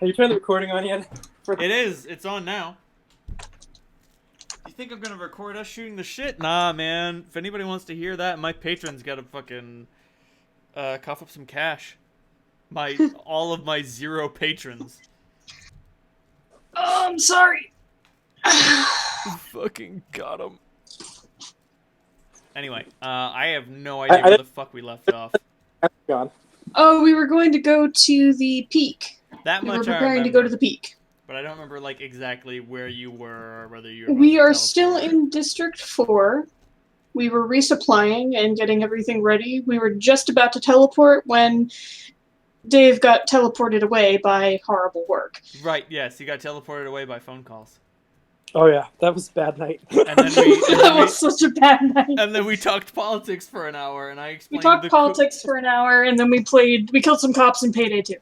Have you turned the recording on yet? It is. It's on now. You think I'm gonna record us shooting the shit? Nah, man. If anybody wants to hear that, my patrons gotta fucking cough up some cash. All of my 0 patrons. Oh, I'm sorry. Fucking got them. Anyway, I have no idea where the fuck we left off. God. Oh, we were going to go to the peak. That We much were I preparing remember. to go to the peak. But I don't remember like exactly where you were or whether you were. We are still in District 4. We were resupplying and getting everything ready. We were just about to teleport when Dave got teleported away by horrible work. Right. Yes, he got teleported away by phone calls. Oh yeah, that was a bad night. And then That was such a bad night. And then we talked politics for an hour, and I explained. We talked politics for an hour, and then we killed some cops in Payday 2.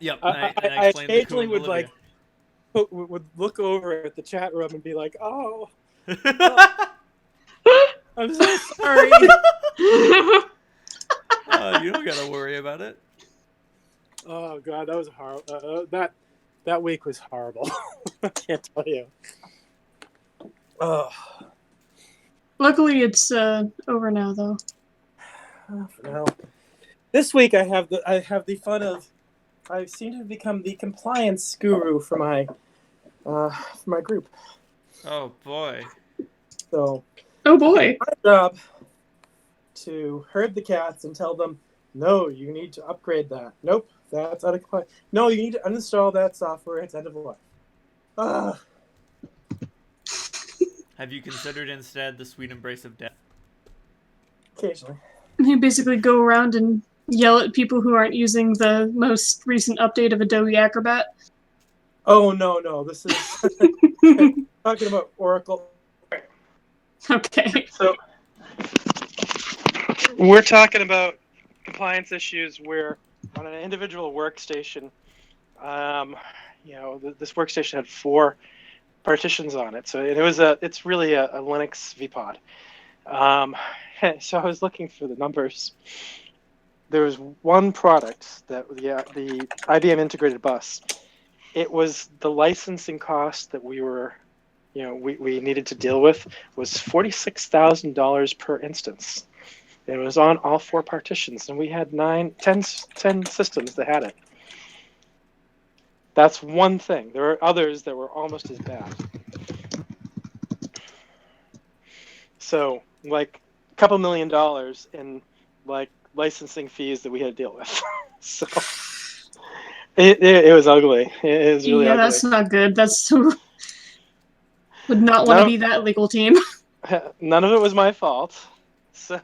Yep. I occasionally would would look over at the chat room and be like, "Oh, I'm so sorry." You don't gotta worry about it. Oh god, that was horrible. That week was horrible. I can't tell you. Oh. Luckily, it's over now, though. Now, this week I have the fun of I seem to have become the compliance guru for my group. Oh boy. So. Oh boy. My job to herd the cats and tell them, no, you need to upgrade that. Nope, that's out of compliance. No, you need to uninstall that software. It's end of life. Ah. Have you considered instead the sweet embrace of death? Occasionally. You basically go around and yell at people who aren't using the most recent update of Adobe Acrobat. Oh, no. This is talking about Oracle. Okay. So we're talking about compliance issues where on an individual workstation, this workstation had 4 partitions on it. So it's really a Linux vPod. So I was looking for the numbers. There was one product that the IBM integrated bus. It was the licensing cost that we needed to deal with was $46,000 per instance. It was on all 4 partitions, and we had 10 systems that had it. That's one thing. There are others that were almost as bad. So, like a couple $1 million in like licensing fees that we had to deal with. So it was ugly. It was really ugly. Yeah, that's not good. Would not want to be that legal team. None of it was my fault. So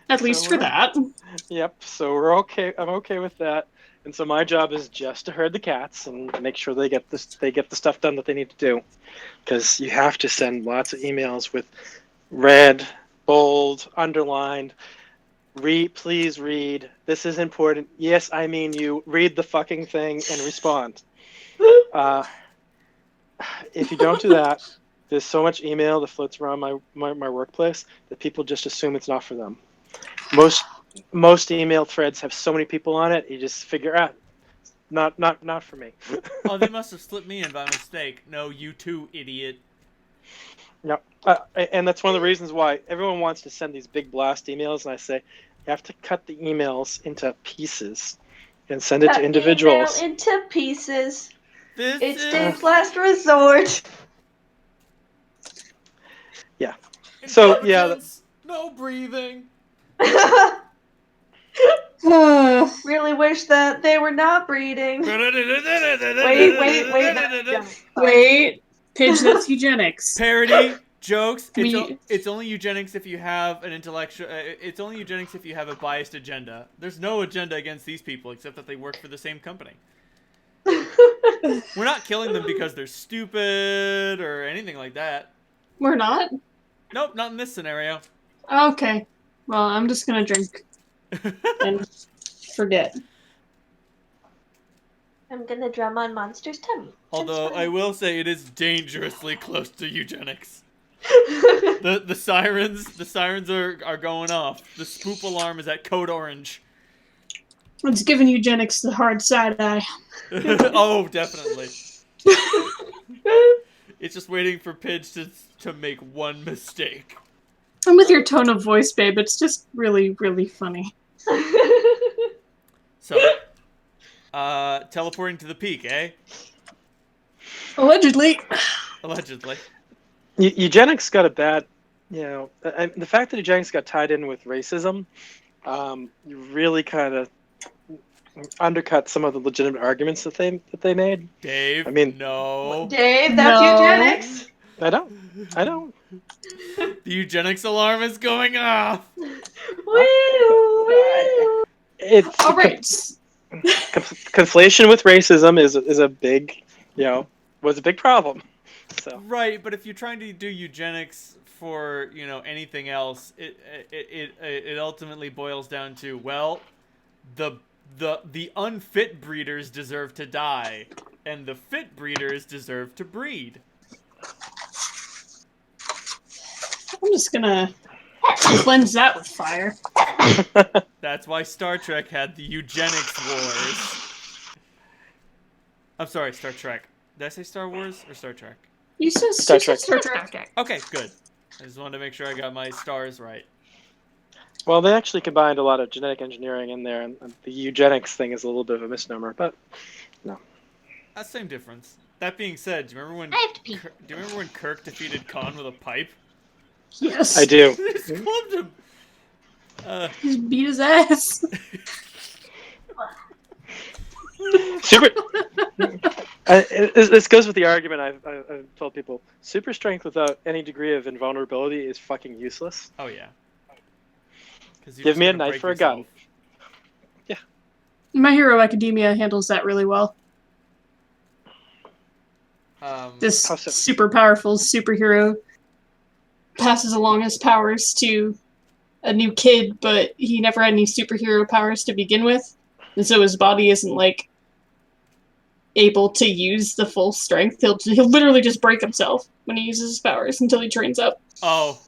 at least for that. Yep. So we're okay. I'm okay with that. And so my job is just to herd the cats and make sure they get the stuff done that they need to do. Because you have to send lots of emails with red, bold, underlined. Please read. This is important. Yes, I mean you. Read the fucking thing and respond. If you don't do that, there's so much email that floats around my workplace that people just assume it's not for them. Most email threads have so many people on it, you just figure out, not for me. Oh, they must have slipped me in by mistake. No, you too, idiot. Yep. And that's one of the reasons why everyone wants to send these big blast emails, and I say, you have to cut the emails into pieces and send it to individuals. Email into pieces. It's Dave's uh, last resort. Yeah. So, yeah. No breathing. Really wish that they were not breeding. Wait. Pidge, that's eugenics. Parody jokes. It's only eugenics if you have an intellectual. It's only eugenics if you have a biased agenda. There's no agenda against these people except that they work for the same company. We're not killing them because they're stupid or anything like that. We're not? Nope, not in this scenario. Okay. Well, I'm just gonna drink and forget. I'm gonna drum on Monster's tummy. Although I will say it is dangerously close to eugenics. The sirens are going off. The spoop alarm is at code orange. It's giving eugenics the hard side eye. Oh, definitely. It's just waiting for Pidge to make one mistake. And with your tone of voice, babe, it's just really, really funny. So, teleporting to the peak, eh? Allegedly. Allegedly. Eugenics got a bad, the fact that eugenics got tied in with racism, really kind of undercut some of the legitimate arguments that they made. Dave, I mean, no. Dave, that's No. eugenics. I don't. The eugenics alarm is going off. Woo, woo. It's All right. conflation with racism is a big, was a big problem. So Right, but if you're trying to do eugenics for anything else, it ultimately boils down to, well, the unfit breeders deserve to die, and the fit breeders deserve to breed. I'm just gonna cleanse that with fire. That's why Star Trek had the eugenics wars. I'm sorry, Star Trek. Did I say Star Wars or Star Trek? You said Star Trek. Star Trek. Okay, good. I just wanted to make sure I got my stars right. Well, they actually combined a lot of genetic engineering in there, and the eugenics thing is a little bit of a misnomer, but no. Same difference. That being said, do you remember when I have to pee. Do you remember when Kirk defeated Khan with a pipe? Yes. I do. He just clubbed him. Just beat his ass. Super. This goes with the argument I've told people. Super strength without any degree of invulnerability is fucking useless. Oh yeah. Give me a knife or a gun. Yeah. My Hero Academia handles that really well. This How so? super powerful superhero passes along his powers to a new kid, but he never had any superhero powers to begin with, and so his body isn't able to use the full strength. He'll literally just break himself when he uses his powers until he trains up. Oh,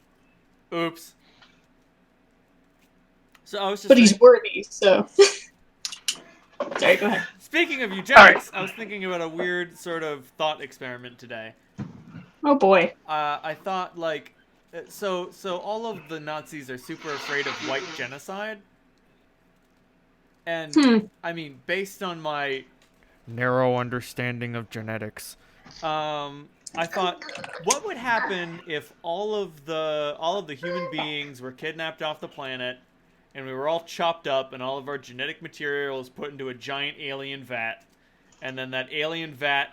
oops. So I was just. But he's worthy, so. Sorry, go ahead. Speaking of eugenics, I was thinking about a weird sort of thought experiment today. Oh boy. I thought so all of the Nazis are super afraid of white genocide, and I mean, based on my narrow understanding of genetics, I thought, what would happen if all of the human beings were kidnapped off the planet, and we were all chopped up, and all of our genetic material was put into a giant alien vat, and then that alien vat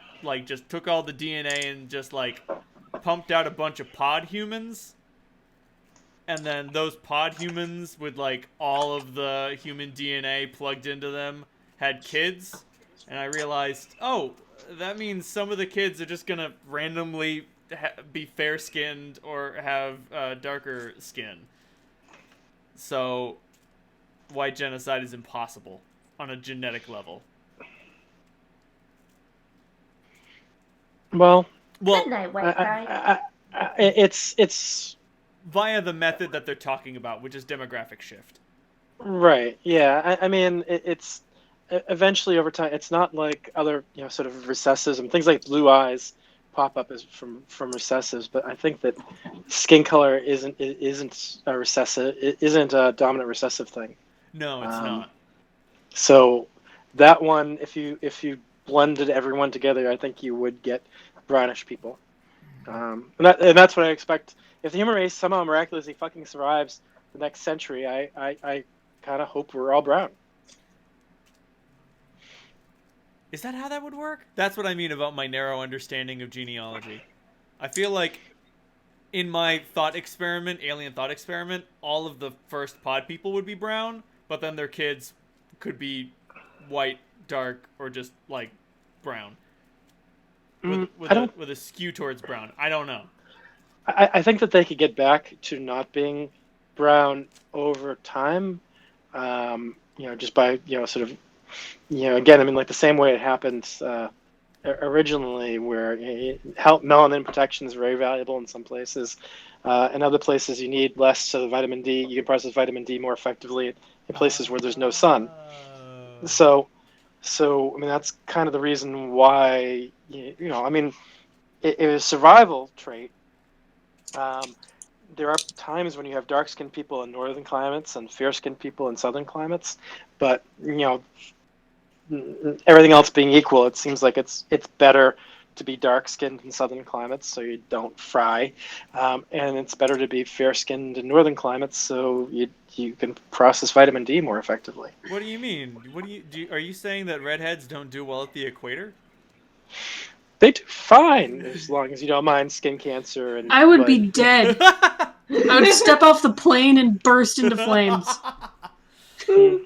just took all the DNA and just pumped out a bunch of pod humans, and then those pod humans with all of the human DNA plugged into them had kids, and I realized, oh, that means some of the kids are just gonna randomly be fair-skinned or have darker skin. So white genocide is impossible on a genetic level. Well, Good night, white guy. it's via the method that they're talking about, which is demographic shift. right. Yeah, I mean, it's eventually over time. It's not like other sort of recessives and things like blue eyes pop up as from recessives, but I think that skin color isn't a recessive. It isn't a dominant recessive thing. No, it's not. So that one, if you blended everyone together, I think you would get brownish people. And that's what I expect. If the human race somehow miraculously fucking survives the next century, I kind of hope we're all brown. Is that how that would work? That's what I mean about my narrow understanding of genealogy. I feel like in my alien thought experiment, all of the first pod people would be brown, but then their kids could be white, dark, or just brown. With a skew towards brown. I don't know. I think that they could get back to not being brown over time, just by sort of, again, I mean, the same way it happened originally, where melanin protection is very valuable in some places. In other places, you need less vitamin D. You can process vitamin D more effectively in places where there's no sun. So I mean that's kind of the reason why I mean it was a survival trait. Um, there are times when you have dark-skinned people in northern climates and fair-skinned people in southern climates, but everything else being equal, it seems like it's better to be dark-skinned in southern climates so you don't fry, and it's better to be fair-skinned in northern climates so you can process vitamin D more effectively. What do you mean? Are you saying that redheads don't do well at the equator? They do fine as long as you don't mind skin cancer and. I would be dead. I would step off the plane and burst into flames. Three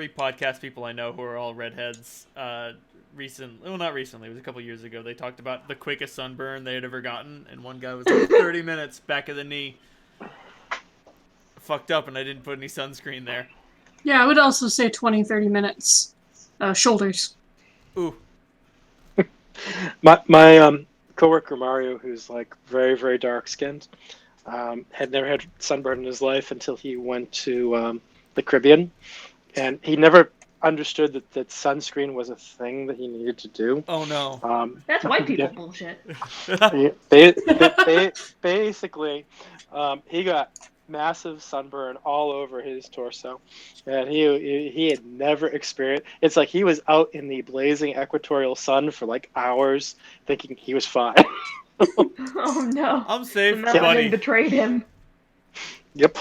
podcast people I know who are all redheads. Not recently. It was a couple years ago. They talked about the quickest sunburn they had ever gotten, and one guy was like 30 minutes back of the knee. Fucked up, and I didn't put any sunscreen there. Yeah, I would also say 20, 30 minutes. Shoulders. Ooh. My coworker Mario, who's like very very dark skinned, had never had sunburn in his life until he went to the Caribbean, and he never understood that sunscreen was a thing that he needed to do. Oh no. That's white people bullshit. Basically, he got massive sunburn all over his torso, and he had never experienced. It's like he was out in the blazing equatorial sun for like hours, thinking he was fine. Oh no! I'm safe, The melanin buddy. betrayed him. Yep.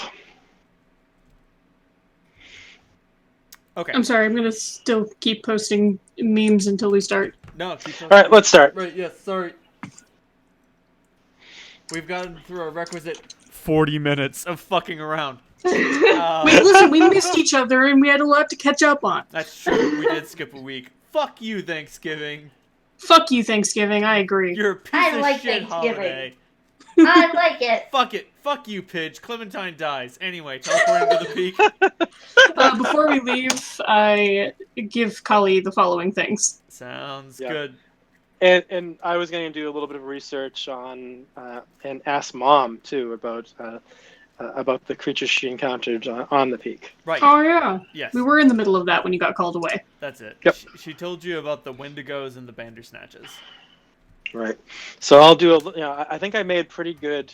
Okay. I'm sorry, I'm gonna still keep posting memes until we start. No, keep talking. All right, let's start. Right, yes, sorry. We've gotten through our requisite 40 minutes of fucking around. Wait, listen, we missed each other and we had a lot to catch up on. That's true. We did skip a week. Fuck you, Thanksgiving. Fuck you, Thanksgiving, I agree. You're a piece I of like shit Thanksgiving. holiday. I like it. Fuck it. Fuck you, Pidge. Clementine dies. Anyway, teleporting to the peak. Before we leave, I give Kali the following things. Sounds Yeah. good. And I was going to do a little bit of research on and ask Mom too about the creatures she encountered on the peak. Right. Oh yeah, Yes. we were in the middle of that when you got called away. That's it. Yep. She told you about the Wendigos and the Bandersnatches. Right. So I'll do I think I made pretty good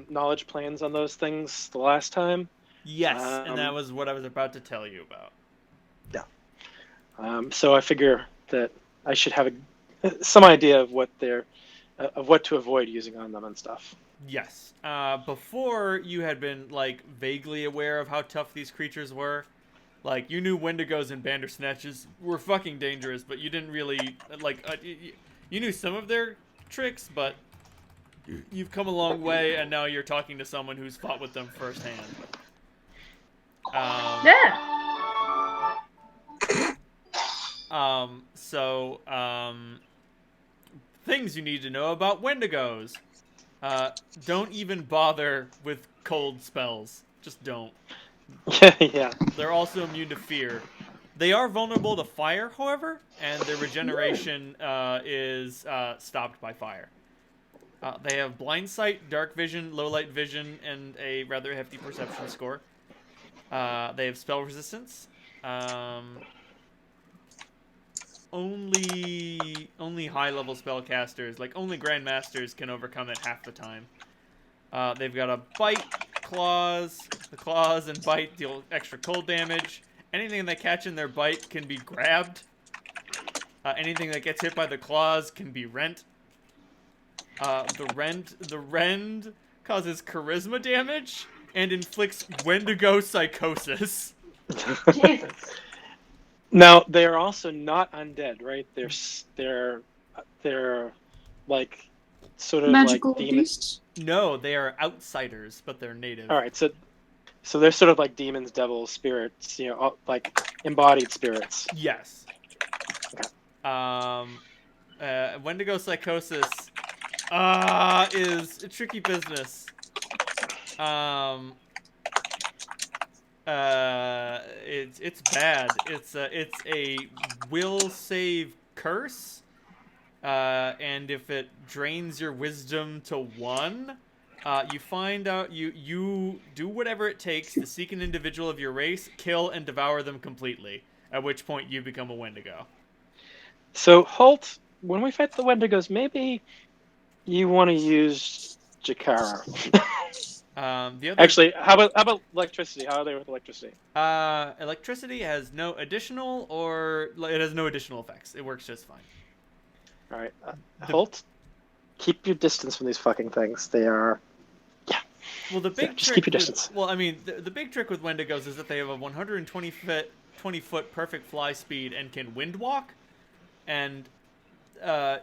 knowledge plans on those things the last time. Yes, and that was what I was about to tell you about. So I figure that I should have some idea of what to avoid using on them and stuff. Yes. Before you had been like vaguely aware of how tough these creatures were. Like you knew Wendigos and Bandersnatches were fucking dangerous, but you didn't really like. You knew some of their tricks, but you've come a long way, and now you're talking to someone who's fought with them firsthand. Yeah. Things you need to know about Wendigos. Don't even bother with cold spells. Just don't. Yeah. They're also immune to fear. They are vulnerable to fire, however, and their regeneration is stopped by fire. They have blind sight, dark vision, low light vision, and a rather hefty perception score. They have spell resistance. Only high level spellcasters, like only grandmasters, can overcome it half the time. They've got a bite, claws. The claws and bite deal extra cold damage. Anything they catch in their bite can be grabbed. Anything that gets hit by the claws can be rent. The rend causes charisma damage and inflicts Wendigo psychosis. Jesus. Now they are also not undead, right? They're like sort of Magical like demons. beasts? No, they are outsiders, but they're native. All right, so they're sort of like demons, devils, spirits, like embodied spirits. Yes. Wendigo psychosis is a tricky business. It's bad. It's a will save curse. And if it drains your wisdom to 1, You find out you do whatever it takes to seek an individual of your race, kill and devour them completely. At which point you become a Wendigo. So Holt, when we fight the Wendigos, maybe you want to use Jakara. The other Actually, how about electricity? How are they with electricity? electricity has no additional effects. It works just fine. All right, The- Holt, keep your distance from these fucking things. They are. Well, the big just trick keep your with- distance. well, I mean, the big trick with Wendigos is that they have a 120-foot perfect fly speed and can wind walk, and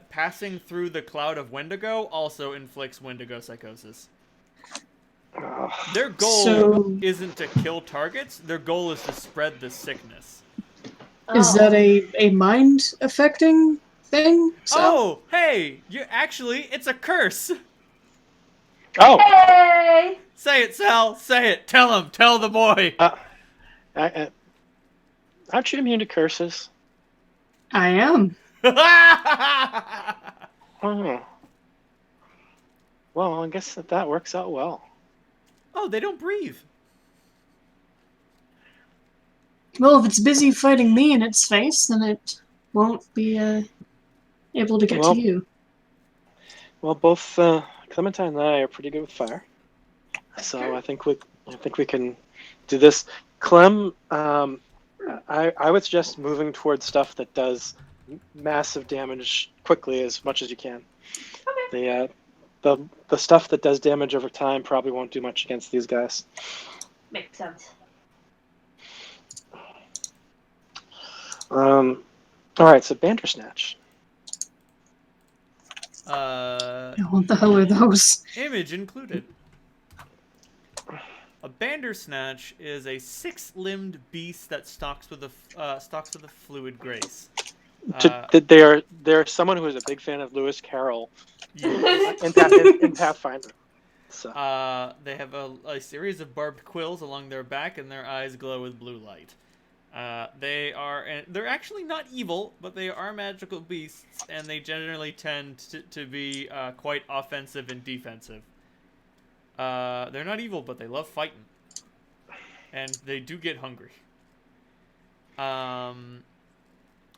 passing through the cloud of Wendigo also inflicts Wendigo psychosis. Ugh. Their goal So- isn't to kill targets. Their goal is to spread the sickness. Is that a mind affecting thing? So? Oh, hey, it's a curse. Oh, Hey! Say it, Sal. Say it. Tell him. Tell the boy. aren't you immune to curses? I am. Oh. Well, I guess that works out well. Oh, they don't breathe. Well, if it's busy fighting me in its face, then it won't be able to get Well- to you. Well, both Clementine and I are pretty good with fire, so I think we can do this. Clem, I would suggest moving towards stuff that does massive damage quickly as much as you can. Okay. The stuff that does damage over time probably won't do much against these guys. Makes sense. All right, so Bandersnatch. What the hell are those? Image included. A Bandersnatch is a 6-limbed beast that stalks with a fluid grace. They're someone who is a big fan of Lewis Carroll in Pathfinder. So. They have a series of barbed quills along their back, and their eyes glow with blue light. They're actually not evil, but they are magical beasts, and they generally tend to be quite offensive and defensive. They're not evil, but they love fighting, and they do get hungry.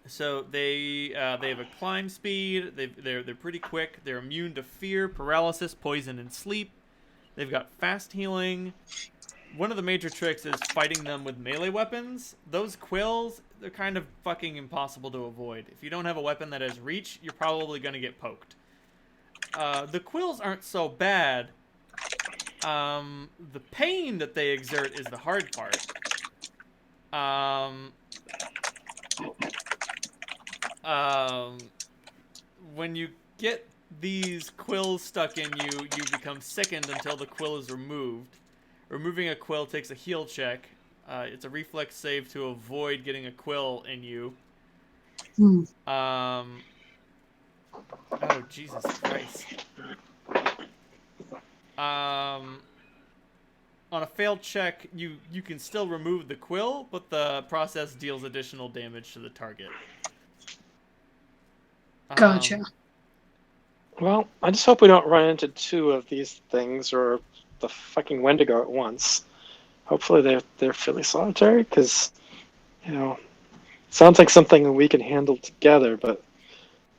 So they have a climb speed. They're pretty quick. They're immune to fear, paralysis, poison, and sleep. They've got fast healing. One of the major tricks is fighting them with melee weapons. Those quills, they're kind of fucking impossible to avoid. If you don't have a weapon that has reach, you're probably going to get poked. The quills aren't so bad. The pain that they exert is the hard part. When you get these quills stuck in you, you become sickened until the quill is removed. Removing a quill takes a heal check. It's a reflex save to avoid getting a quill in you. Oh, Jesus Christ. On a failed check, you can still remove the quill, but the process deals additional damage to the target. Gotcha. Well, I just hope we don't run into two of these things or the fucking Wendigo at once. Hopefully they're fairly solitary, because, sounds like something we can handle together, but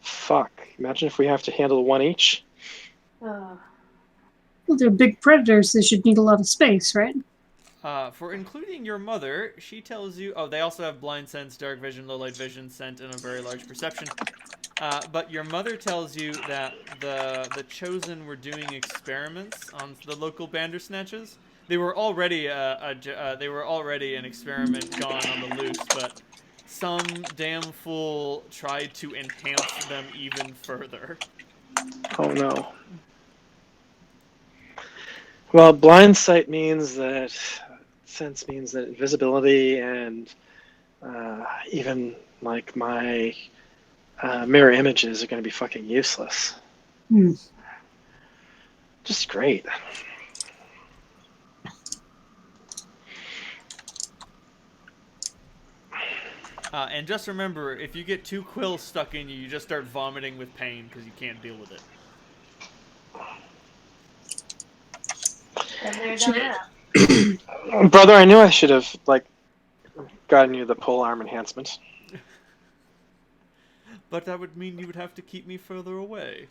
fuck. Imagine if we have to handle one each. Well, they're big predators. They should need a lot of space, right? For including your mother, she tells you... Oh, they also have blind sense, dark vision, low light vision, scent, and a very large perception. But your mother tells you that the Chosen were doing experiments on the local Bandersnatches. They were already an experiment gone on the loose, but some damn fool tried to enhance them even further. Oh no. Well, blind sight means that sense means that invisibility and even like my mirror images are going to be fucking useless. Just great. And just remember, if you get 2 quills stuck in you, you just start vomiting with pain because you can't deal with it. Been there, done Shit. that. Brother, I knew I should have gotten you the pole arm enhancement. But that would mean you would have to keep me further away.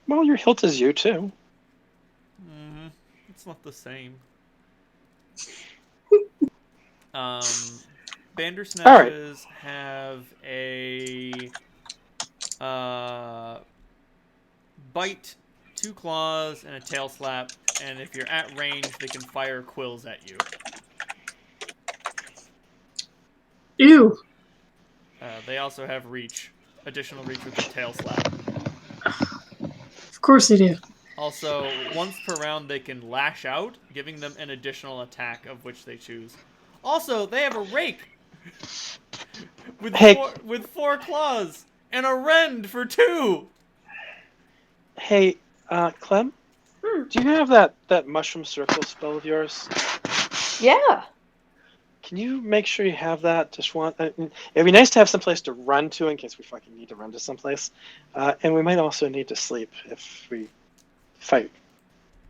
Well, your hilt is you too. Mm-hmm. It's not the same. Bandersnatches have a bite, 2 claws, and a tail slap. And if you're at range, they can fire quills at you. Ew. They also have reach, additional reach with the tail slap. Of course they do. Also, once per round, they can lash out, giving them an additional attack of which they choose. Also, they have a rake with Hey. with 4 claws and a rend for 2. Hey, Clem, do you have that mushroom circle spell of yours? Yeah. Can you make sure you have that? It'd be nice to have some place to run to in case we fucking need to run to someplace. And we might also need to sleep if we fight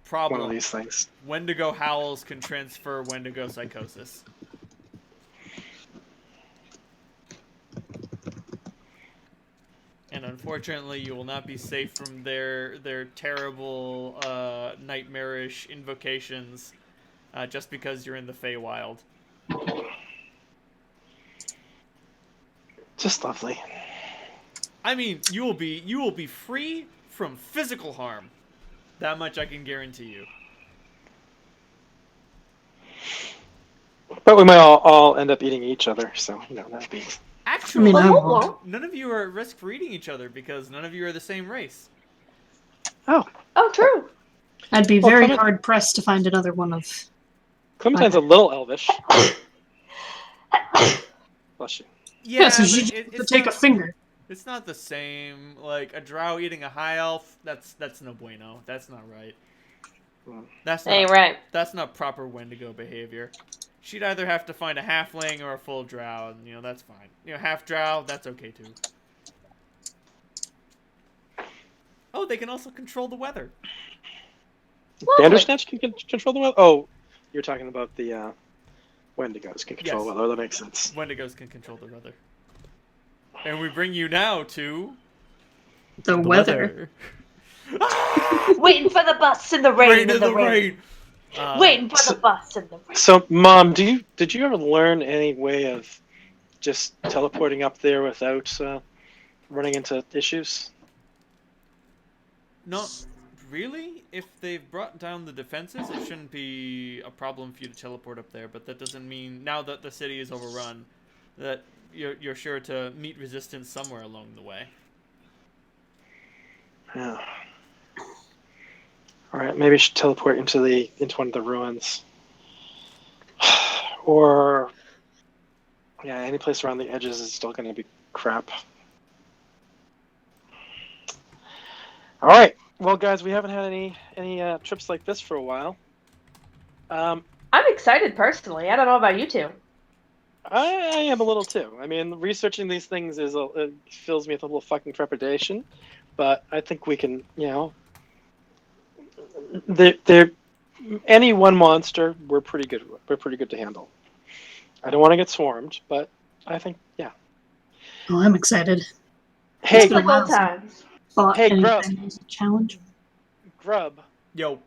Problem. one of these things. Wendigo howls can transfer Wendigo psychosis. And unfortunately, you will not be safe from their terrible, nightmarish invocations just because you're in the Feywild. Just lovely. I mean, you will be free from physical harm. That much I can guarantee you. But we might all end up eating each other, so that'd be. Actually, I won't. none of you are at risk for eating each other because none of you are the same race. Oh, True. I'd be very hard pressed to find another one of. Clementine's a little elvish. Bless you. Yeah, so she just to take a finger. It's not the same. Like a drow eating a high elf. That's no bueno. That's not right. That's not Ain't right. That's not proper Wendigo behavior. She'd either have to find a halfling or a full drow, and that's fine. Half drow, that's okay too. Oh, they can also control the weather. Bandersnatch can control the weather? Oh, you're talking about the Wendigos can control the weather. That makes sense. Wendigos can control the weather. And we bring you now to... The weather. Waiting for the bus in the rain. In the rain. Waiting for the bus in the rain. So, Mom, did you ever learn any way of just teleporting up there without running into issues? Not really. If they've brought down the defenses, it shouldn't be a problem for you to teleport up there. But that doesn't mean, now that the city is overrun, that you're sure to meet resistance somewhere along the way. Yeah. All right, maybe I should teleport into one of the ruins, or any place around the edges is still going to be crap. All right, well, guys, we haven't had any trips like this for a while. I'm excited personally. I don't know about you two. I am a little too. I mean, researching these things it fills me with a little fucking trepidation, but I think we can, they're any one monster we're pretty good. We're pretty good to handle. I don't want to get swarmed, but I think Oh, I'm excited. Hey, It's been a while Good times. Fought Hey, anything Grub. as a challenge. Grub. Yo.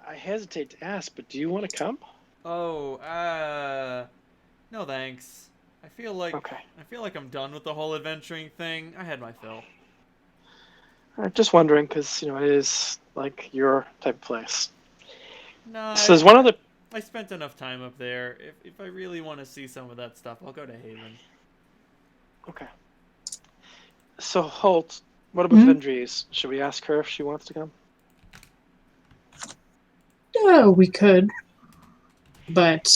I hesitate to ask, but do you want to come? Oh, no thanks. I feel like I'm done with the whole adventuring thing. I had my fill. I'm just wondering because it is like your type of place. No, So there's one other. I spent enough time up there. If I really want to see some of that stuff, I'll go to Haven. Okay. So Holt, what about Vendries? Should we ask her if she wants to come? Oh, we could. But,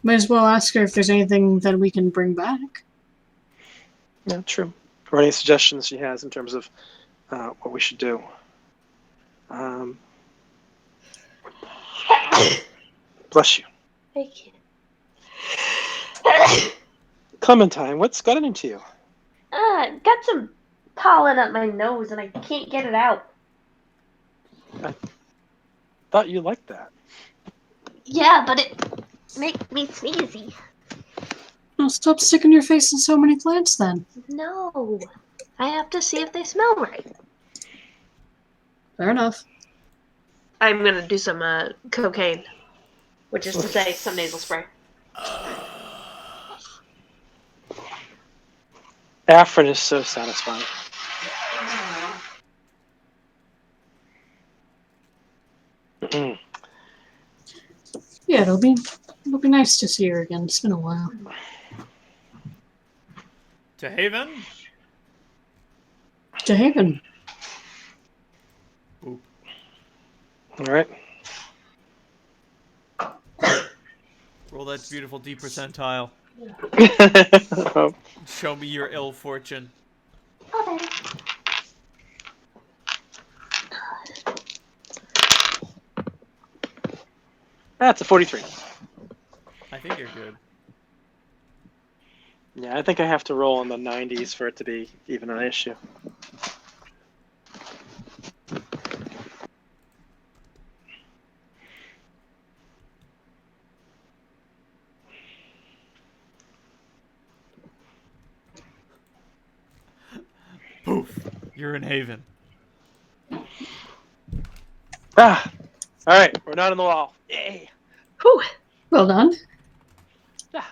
might as well ask her if there's anything that we can bring back. Yeah, true. Or any suggestions she has in terms of what we should do. Bless you. Thank you. Clementine, what's gotten into you? Got some pollen up my nose and I can't get it out. I thought you liked that. Yeah, but it makes me sneezy. Well, stop sticking your face in so many plants then. No. I have to see if they smell right. Fair enough. I'm gonna do some cocaine. Which is to say, some nasal spray. Afrin is so satisfying. Yeah, it'll be nice to see her again. It's been a while. To Haven? To Haven. Oop. All right. Roll that beautiful D percentile. Oh, Show me your ill fortune. Okay. that's a 43. I think you're good. Yeah, I think I have to roll in the 90s for it to be even an issue. Poof! You're in Haven. Ah! All right, we're not on the wall. Yay! Whew. Well done. Yeah.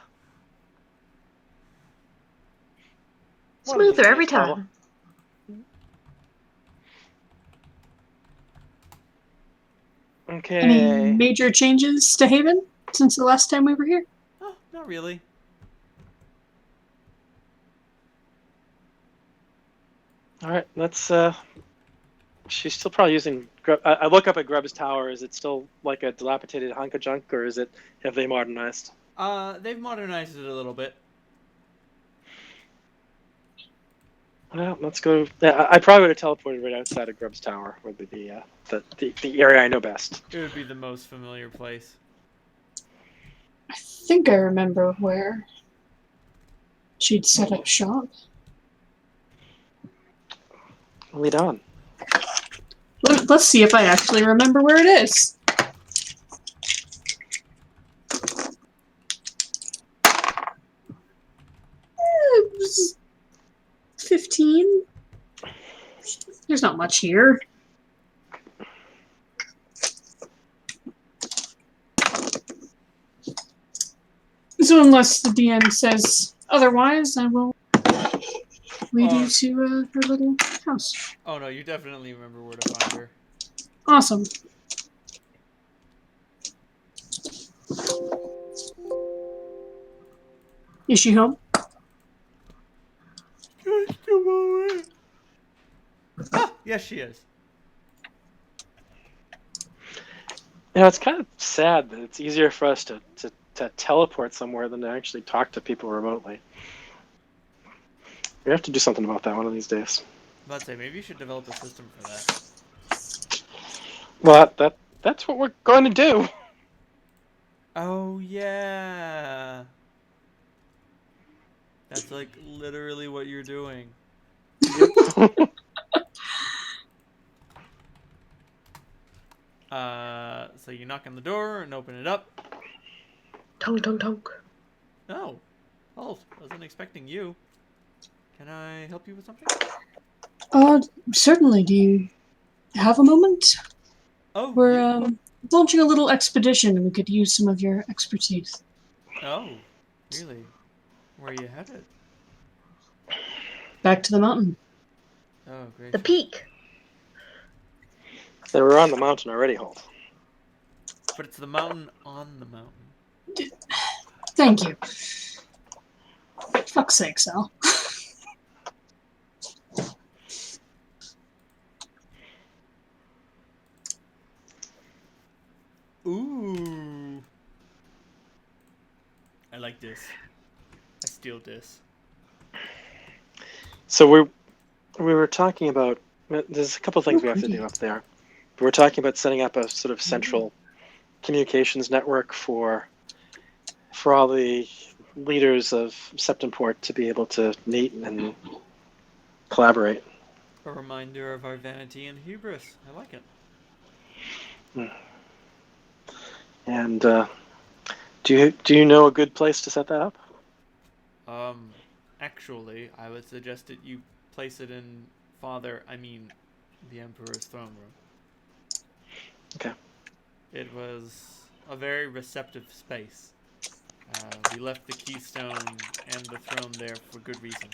One of these Smoother every days, Paula. time. Okay. Any major changes to Haven since the last time we were here? Oh, not really. All right, let's. She's still probably using. I look up at Grubb's tower. Is it still like a dilapidated hunk of junk, or have they modernized? They've modernized it a little bit. Well, let's go. Yeah, I probably would have teleported right outside of Grubb's tower. Would be the area I know best. It would be the most familiar place. I think I remember where she'd set up shop. Lead on. Let's see if I actually remember where it is. It was 15. There's not much here. So unless the DM says otherwise, I will lead you to her little house. Oh no, you definitely remember where to find her. Awesome. Is she home? Just a moment. Ah, yes, she is. You know, it's kind of sad that it's easier for us to teleport somewhere than to actually talk to people remotely. We have to do something about that one of these days. I'm about to say, maybe you should develop a system for that. Well, that's what we're going to do. Oh yeah. That's like literally what you're doing. So you knock on the door and open it up. Tonk, tonk, tonk. Oh, wasn't expecting you. Can I help you with something? Certainly. Do you have a moment? Oh, We're launching a little expedition and we could use some of your expertise. Oh, really? Where are you headed? Back to the mountain. Oh, great. The peak. They were on the mountain already, Holt. But it's the mountain on the mountain. Thank you. Fuck's sake, Sal. Ooh. I like this. I steal this. So we were talking about. There's a couple things we have to do up there. We're talking about setting up a sort of central communications network for all the leaders of Septemport to be able to meet and collaborate. A reminder of our vanity and hubris. I like it. And do you know a good place to set that up? Actually, I would suggest that you place it in the Emperor's throne room. Okay. It was a very receptive space. We left the keystone and the throne there for good reason.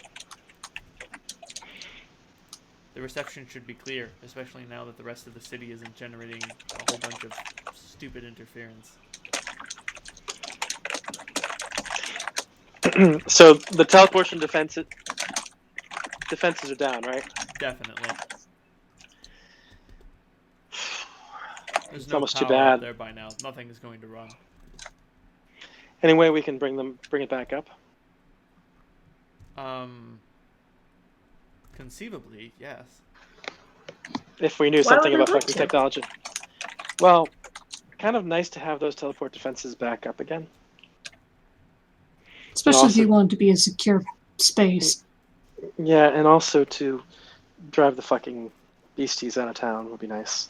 The reception should be clear, especially now that the rest of the city isn't generating a whole bunch of stupid interference. So the teleportation defenses are down, right? Definitely. There's It's no almost too power up bad. there by now. Nothing is going to run. Any way we can bring it back up? Conceivably, yes. If we knew Why something would we about want fucking to? technology. Well, kind of nice to have those teleport defenses back up again. Especially if also- you want it to be a secure space. Yeah, and also to drive the fucking beasties out of town would be nice.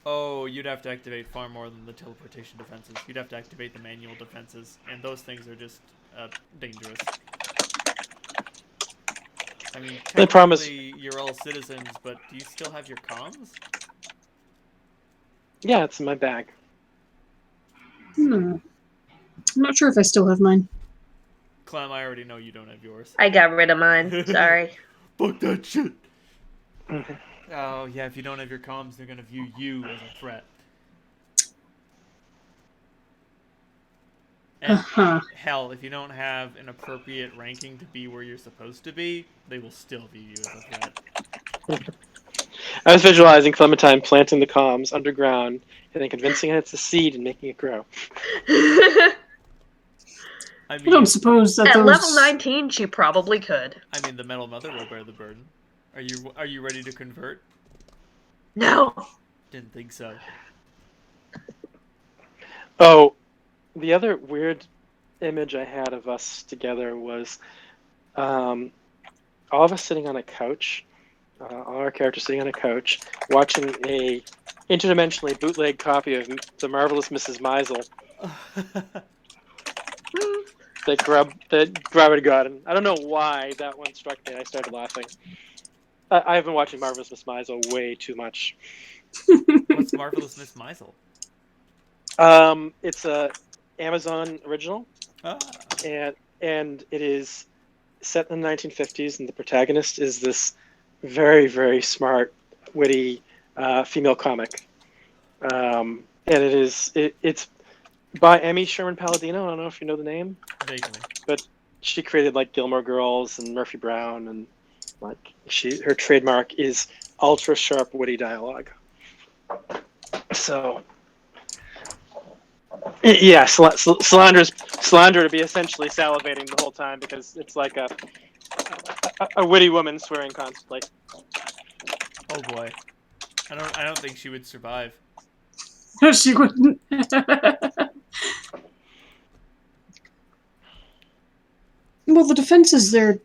Oh, you'd have to activate far more than the teleportation defenses. You'd have to activate the manual defenses, and those things are just dangerous. I mean, The problem is- technically, you're all citizens, but do you still have your comms? Yeah, it's in my bag. I'm not sure if I still have mine. Clem, I already know you don't have yours. I got rid of mine. Sorry. Fuck that shit! Mm-hmm. Oh, yeah, if you don't have your comms, they're gonna view you as a threat. And hell, if you don't have an appropriate ranking to be where you're supposed to be, they will still view you as a threat. I was visualizing Clementine planting the comms underground and then convincing it it's a seed and making it grow. I I mean, don't suppose that At those... level 19, she probably could. I mean, the Metal Mother will bear the burden. Are you ready to convert? No. Didn't think so. Oh, the other weird image I had of us together was all of us sitting on a couch, all our characters sitting on a couch, watching a interdimensionally bootleg copy of The Marvelous Mrs. Maisel that Grub had gotten. I don't know why that one struck me. I started laughing. I've been watching Marvelous Miss Maisel way too much. What's Marvelous Miss Maisel? It's a Amazon original, Ah. and it is set in the 1950s, and the protagonist is this very, very smart, witty female comic. And it's by Emmy Sherman Palladino. I don't know if you know the name, Vaguely. but she created like Gilmore Girls and Murphy Brown, and like her trademark is ultra sharp, witty dialogue. So, yeah, Slandra to be essentially salivating the whole time because it's like a witty woman swearing constantly. Oh boy. I don't think she would survive. She wouldn't. Well, the defenses, they're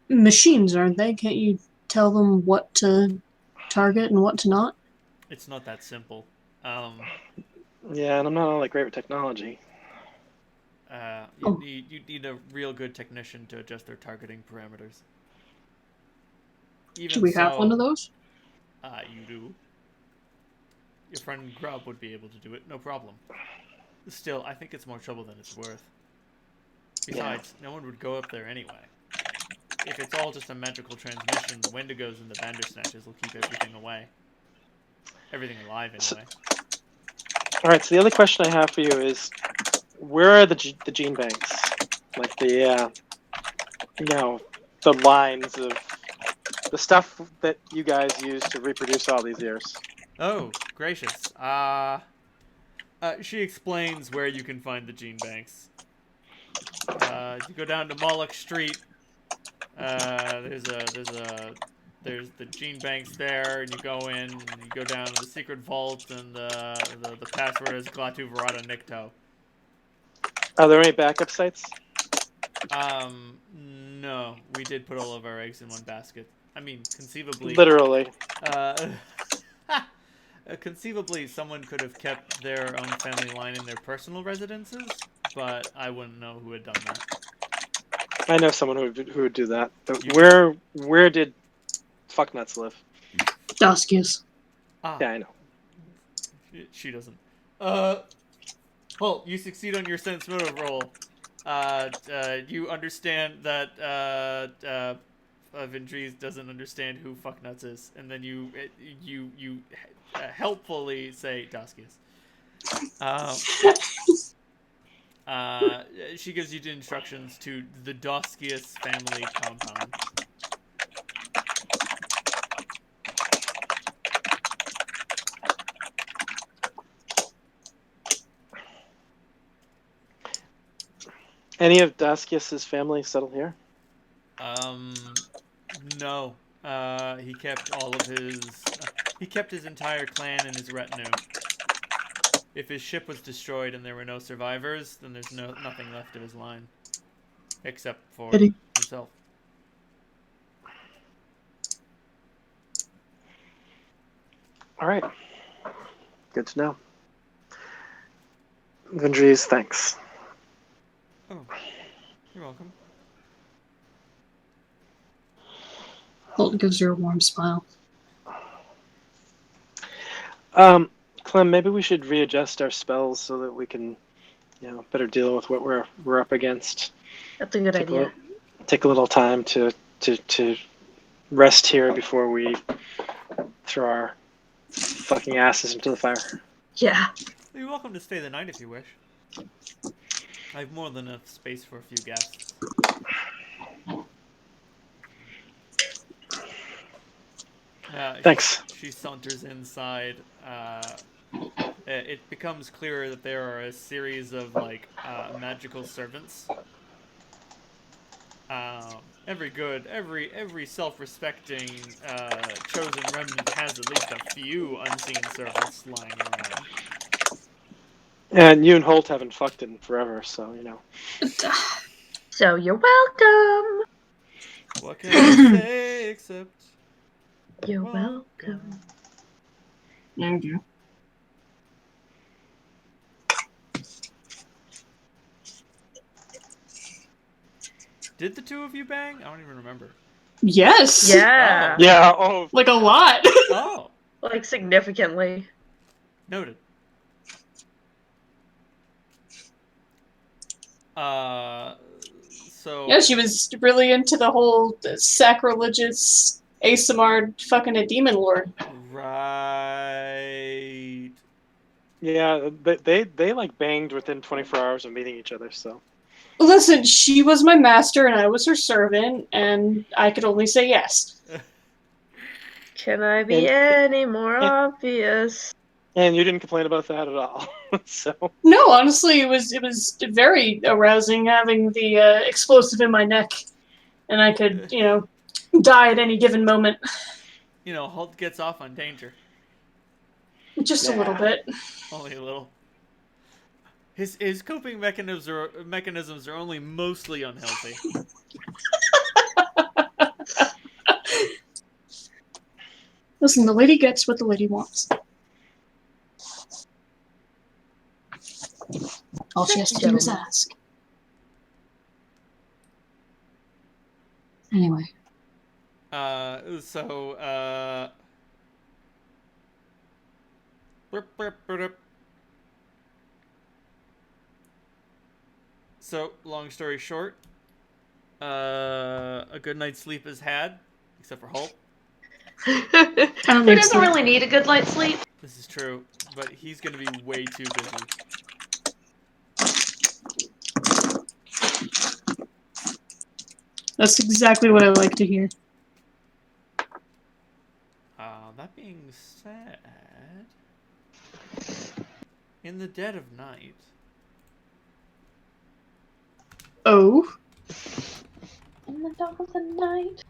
machines, aren't they? Can't you tell them what to target and what to not? It's not that simple. Yeah, and I'm not all that great with technology. You'd need a real good technician to adjust their targeting parameters. Even Do we have one of those? You do. Your friend Grub would be able to do it, no problem. Still, I think it's more trouble than it's worth. Besides, no one would go up there anyway. If it's all just a magical transmission, the Wendigos and the Bandersnatches will keep everything away. Everything alive, anyway. All right, so the other question I have for you is, where are the gene banks? Like the lines of the stuff that you guys use to reproduce all these years. Oh, gracious. She explains where you can find the gene banks. You go down to Moloch Street. There's the gene banks there, and you go in, and you go down to the secret vault, and the password is Glatu Verata Nikto. Are there any backup sites? no, we did put all of our eggs in one basket. I mean, conceivably. Literally. Uh, conceivably, someone could have kept their own family line in their personal residences, but I wouldn't know who had done that. I know someone who would do that. But You- where did fucknuts live? Doskius. Ah, Yeah, I know. she doesn't. Well, you succeed on your sense motive roll. You understand that Vindries doesn't understand who fucknuts is, and then you helpfully say Doskius. She gives you the instructions to the Doskius family compound. Any of Daskius's family settled here? No. He kept all of his. He kept his entire clan and his retinue. If his ship was destroyed and there were no survivors, then there's nothing left of his line, except for Pity. himself. All right. Good to know. Vindries, thanks. Oh, you're welcome. Holt gives her a warm smile. Clem, maybe we should readjust our spells so that we can, better deal with what we're up against. That's a good idea. Take a little time to rest here before we throw our fucking asses into the fire. Yeah. You're welcome to stay the night if you wish. I have more than enough space for a few guests. Thanks. She saunters inside. It becomes clearer that there are a series of magical servants. Every self-respecting chosen remnant has at least a few unseen servants lying around. And you and Holt haven't fucked in forever, so So you're welcome. What can I say except You're welcome. Thank you. Did the two of you bang? I don't even remember. Yes. Yeah. Yeah. Oh. Like a lot. Oh, Like significantly. noted. So Yeah, she was really into the whole sacrilegious Asamard fucking a demon lord. right. Yeah. They like banged within 24 hours of meeting each other. So. Listen, she was my master and I was her servant, and I could only say yes. Can I be any more obvious? And you didn't complain about that at all. So. No, honestly, it was very arousing having the explosive in my neck, and I could, die at any given moment. Holt gets off on danger. Just a little bit. Only a little. His coping mechanisms are only mostly unhealthy. Listen, the lady gets what the lady wants. All she has to do is ask. Anyway. So, long story short, a good night's sleep is had, except for Holt. Who doesn't really need a good night's sleep? This is true, but he's gonna be way too busy. That's exactly what I like to hear. That being said, in the dead of night. Oh? In the dark of the night.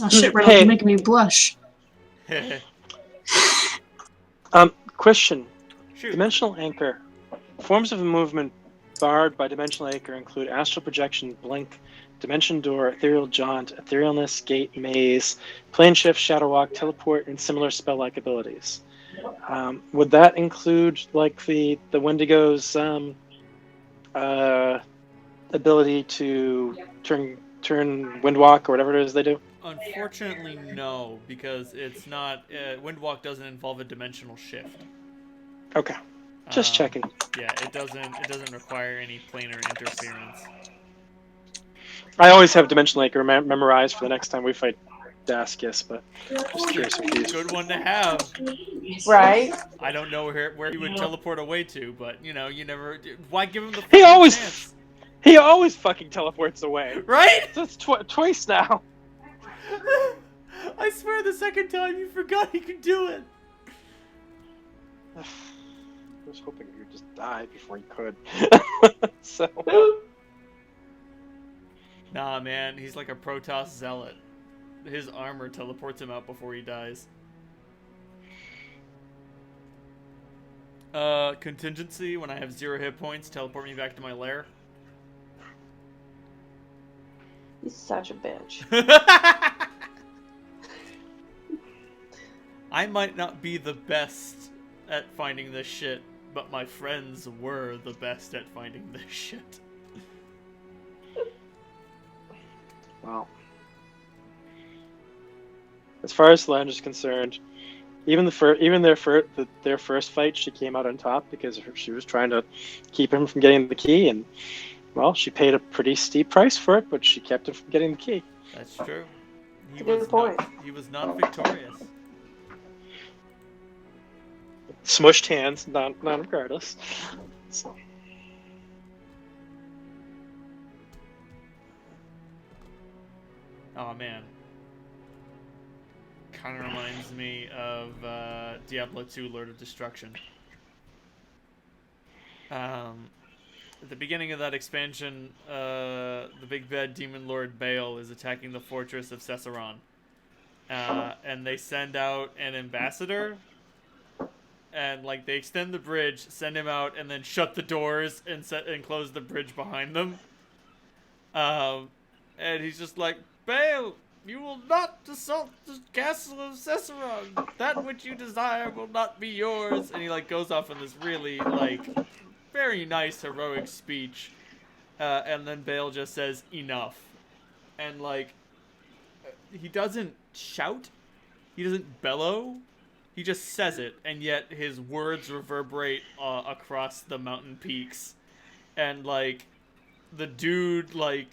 Oh shit, Ralph, Hey. you're making me blush. Question. Shoot. Dimensional anchor. Forms of movement barred by dimensional anchor include astral projection, blink, dimension door, ethereal jaunt, etherealness, gate, maze, plane shift, shadow walk, teleport, and similar spell-like abilities. Would that include like the Wendigo's ability to turn windwalk or whatever it is they do? Unfortunately, no, because it's not. Windwalk doesn't involve a dimensional shift. Okay, just Um, checking. Yeah, it doesn't. It doesn't require any planar interference. I always have dimensional anchor memorized for the next time we fight Daskis, but just curious if you. Good one to have. Right? I don't know where he would teleport away to, but you know, you never. Why give him the He fucking always, chance? he always fucking teleports away. Right? That's twice now. I swear, the second time you forgot he could do it. I was hoping you'd just die before you could. So. Nah, man, he's like a Protoss zealot. His armor teleports him out before he dies. Contingency, when I have 0 hit points, teleport me back to my lair. He's such a bitch. I might not be the best at finding this shit, but my friends were the best at finding this shit. Well, as far as Solange is concerned, even their first fight, she came out on top because she was trying to keep him from getting the key, and well, she paid a pretty steep price for it, but she kept him from getting the key. That's true. That's a good point. He was not victorious. Smushed hands, not regardless. So. Oh man. Kind of reminds me of Diablo 2 Lord of Destruction. At the beginning of that expansion, the big bad demon lord Baal is attacking the fortress of Cesseron. And they send out an ambassador. And like they extend the bridge, send him out, and then shut the doors and close the bridge behind them. And he's just like, Baal, you will not assault the castle of Cesseron. That which you desire will not be yours. And he like goes off in this really like very nice heroic speech. And then Baal just says enough. And like he doesn't shout. He doesn't bellow. He just says it, and yet his words reverberate across the mountain peaks. And like the dude like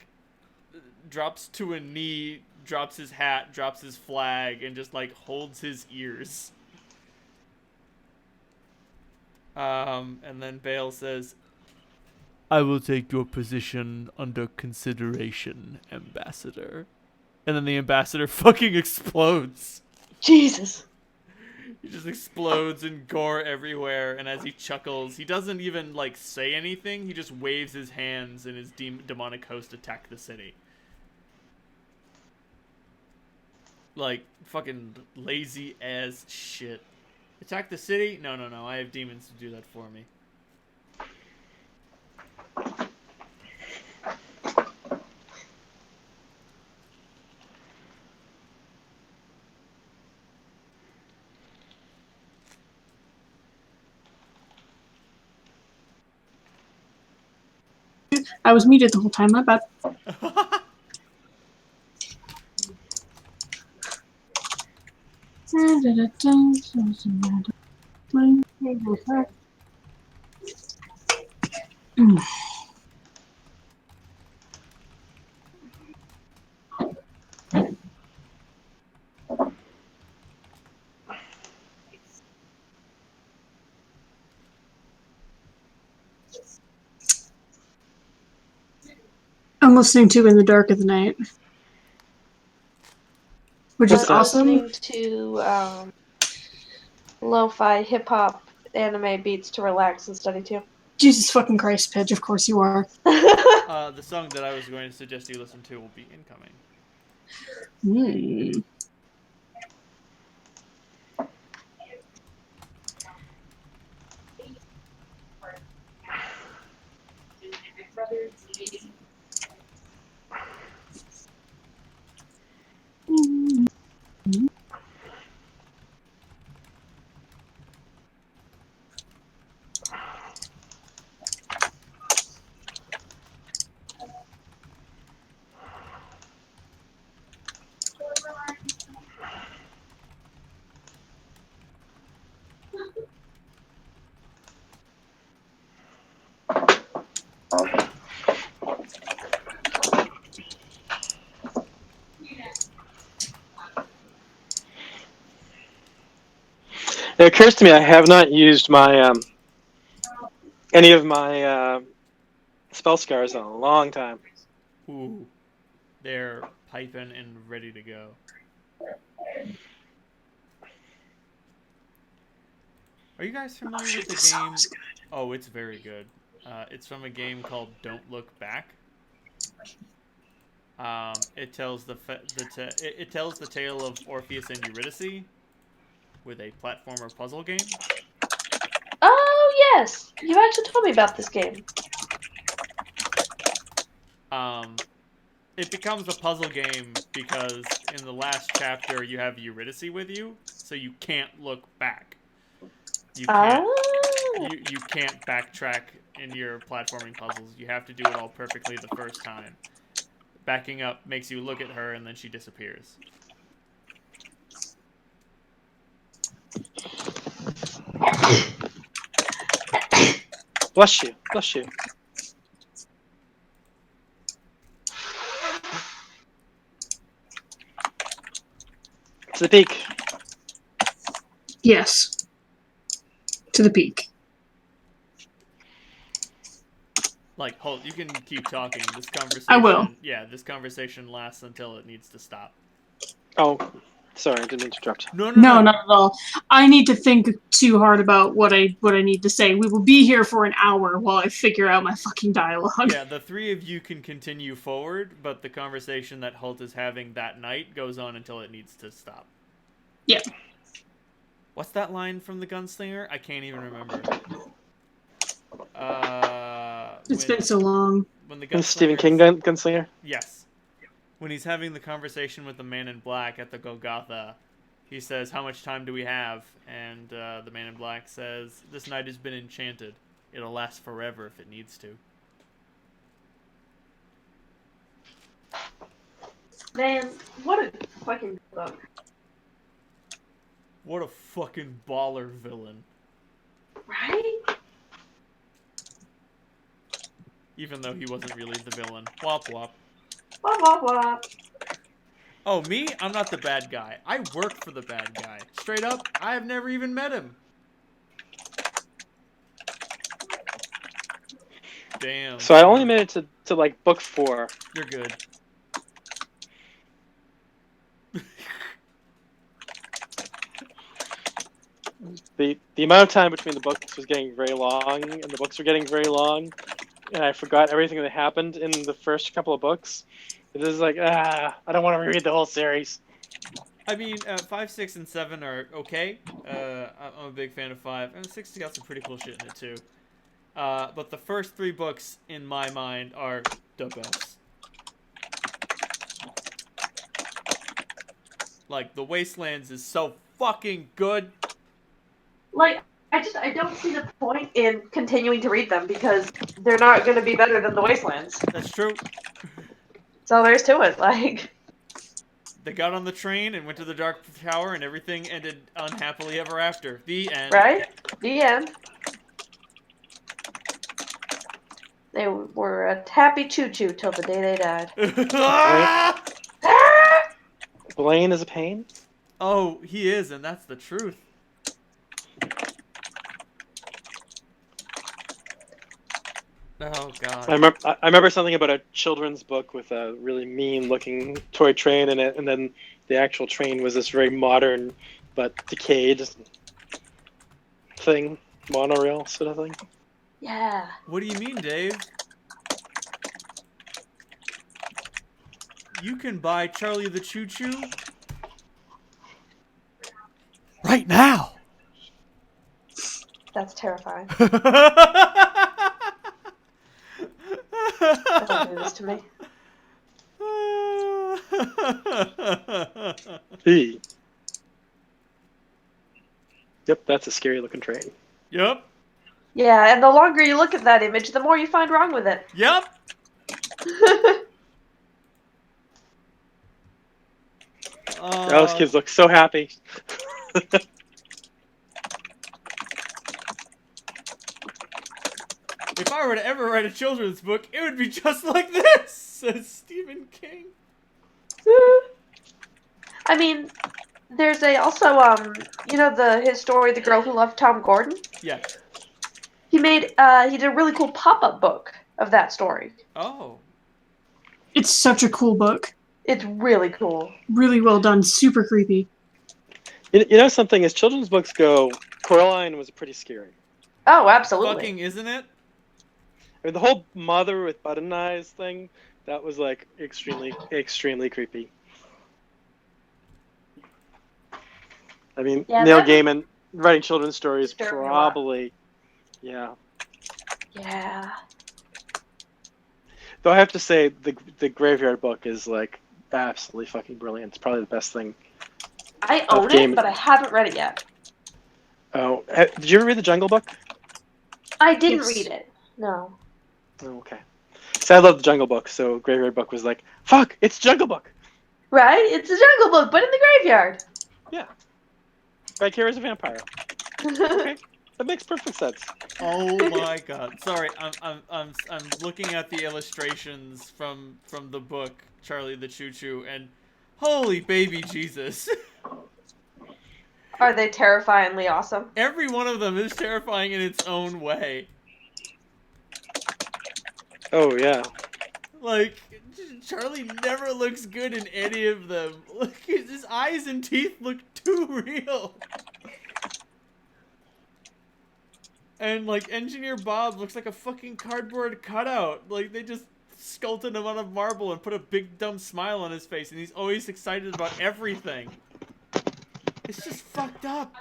drops to a knee, drops his hat, drops his flag, and just like holds his ears. And then Baal says, I will take your position under consideration, ambassador. And then the ambassador fucking explodes. Jesus. He just explodes in gore everywhere, and as he chuckles, he doesn't even like say anything, he just waves his hands and his demonic host attack the city. Like, fucking lazy as shit. Attack the city? No, no, no. I have demons to do that for me. I was muted the whole time, my bad. I'm listening to In the Dark of the Night, which is What's that? awesome. Listening to lo-fi hip-hop anime beats to relax and study to. Jesus fucking Christ, Pidge, of course you are. The song that I was going to suggest you listen to will be incoming. Hmm. It occurs to me I have not used my any of my spell scars in a long time. Ooh. They're piping and ready to go. Are you guys familiar with the game? Oh, it's very good. It's from a game called Don't Look Back. It tells it tells the tale of Orpheus and Eurydice with a platformer puzzle game. Oh, yes! You actually told me about this game. It becomes a puzzle game because in the last chapter you have Eurydice with you, so you can't look back. You can't you can't backtrack in your platforming puzzles. You have to do it all perfectly the first time. Backing up makes you look at her and then she disappears. Bless you, bless you. To the peak. Yes. To the peak. Like, hold, you can keep talking. This conversation, I will. Yeah, this conversation lasts until it needs to stop. Oh, sorry, I didn't interrupt. No, No, not at all. I need to think too hard about what I need to say. We will be here for an hour while I figure out my fucking dialogue. Yeah, the three of you can continue forward, but the conversation that Holt is having that night goes on until it needs to stop. Yeah. What's that line from the Gunslinger? I can't even remember. It's been so long. When the And Stephen Gunslinger King gunslinger? Yes. When he's having the conversation with the man in black at the Golgotha, he says, "How much time do we have?" And the man in black says, "This night has been enchanted. It'll last forever if it needs to." Man, what a fucking book. What a fucking baller villain. Right? Even though he wasn't really the villain. Wop wop. Wop, wop, wop. Oh, me? I'm not the bad guy. I work for the bad guy. Straight up, I have never even met him. Damn. So I only made it to like book 4. You're good. The amount of time between the books was getting very long, and the books were getting very long, and I forgot everything that happened in the first couple of books. It was like, I don't want to reread the whole series. I mean, 5, 6, and 7 are okay. I'm a big fan of 5. And 6 has got some pretty cool shit in it, too. But the first 3 books, in my mind, are the best. Like, The Wastelands is so fucking good. Like, I don't see the point in continuing to read them because they're not going to be better than the Wastelands. That's true. That's all there is to it. Like, They got on the train and went to the Dark Tower, and everything ended unhappily ever after. The end. right? The end. They were a happy choo-choo till the day they died. Ah! Blaine is a pain. Oh, he is, and that's the truth. Oh God. I remember something about a children's book with a really mean-looking toy train in it, and then the actual train was this very modern but decayed thing, monorail sort of thing. Yeah. What do you mean, Dave? You can buy Charlie the Choo Choo right now. That's terrifying. Don't Don't do this to me. Hey. Yep, that's a scary looking train. Yep. Yeah, and the longer you look at that image, the more you find wrong with it. Yep. Those kids look so happy. If I were to ever write a children's book, it would be just like this, says Stephen King. I mean, there's also you know his story, The Girl Who Loved Tom Gordon? Yeah. He did a really cool pop-up book of that story. Oh. It's such a cool book. It's really cool. Really well done. Super creepy. You know something, as children's books go, Coraline was pretty scary. Oh, absolutely. Fucking isn't it? I mean, the whole mother with button eyes thing, that was like extremely, extremely creepy. I mean, Yeah, Neil that was- Gaiman writing children's stories Disturbed me a lot. probably, yeah. Yeah. Though I have to say, the Graveyard book is like absolutely fucking brilliant. It's probably the best thing. I own Gaiman. it, but I haven't read it yet. Oh, did you ever read the Jungle Book? I didn't Yes. read it. No. Oh, okay. So I love the Jungle Book, so Graveyard Book was like, fuck, it's Jungle Book! Right? It's a Jungle Book, but in the graveyard. Yeah. Vicarious a vampire. Okay. That makes perfect sense. Oh my God. Sorry, I'm looking at the illustrations from the book Charlie the Choo Choo, and holy baby Jesus. Are they terrifyingly awesome? Every one of them is terrifying in its own way. Oh, yeah. Like, Charlie never looks good in any of them. Look, his eyes and teeth look too real. And, like, Engineer Bob looks like a fucking cardboard cutout. Like, they just sculpted him out of marble and put a big dumb smile on his face, and he's always excited about everything. It's just fucked up.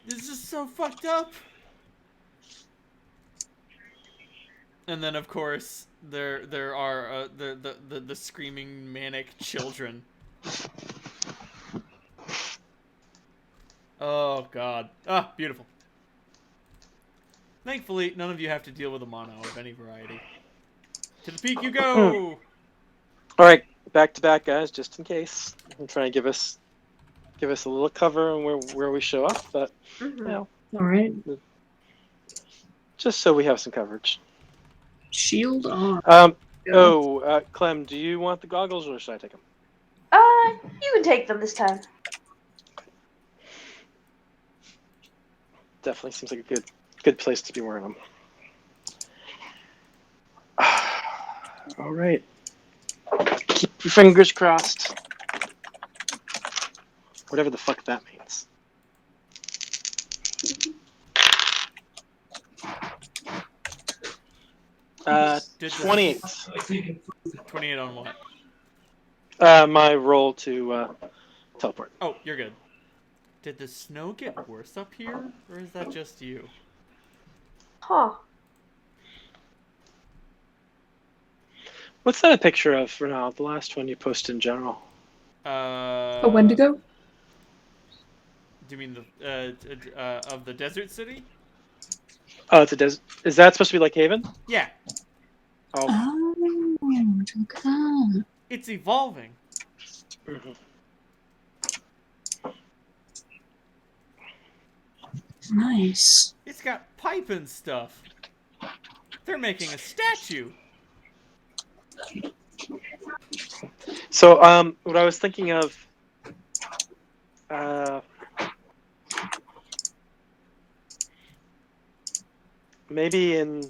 It's just so fucked up. And then, of course, there are the screaming manic children. Oh God! Ah, beautiful. Thankfully, none of you have to deal with a mono of any variety. To the peak you go. All right, back to back, guys, just in case. I'm trying to give us a little cover on where we show up, but Mm-hmm. you know, All right. just so we have some coverage. Shield on. Clem, do you want the goggles or should I take them? You can take them this time. Definitely seems like a good place to be wearing them. All right. Keep your fingers crossed. Whatever the fuck that means. Did the- 28. 28 on what? My roll to teleport. Oh, you're good. Did the snow get worse up here, or is that just you? Huh. What's that a picture of for now? The last one you posted in general. A Wendigo? Do you mean the of the desert city? Oh, it's a desert. Is that supposed to be like Haven? Yeah, Oh. Okay. it's evolving. Mhm. Nice. It's got pipe and stuff. They're making a statue. So, what I was thinking of, maybe in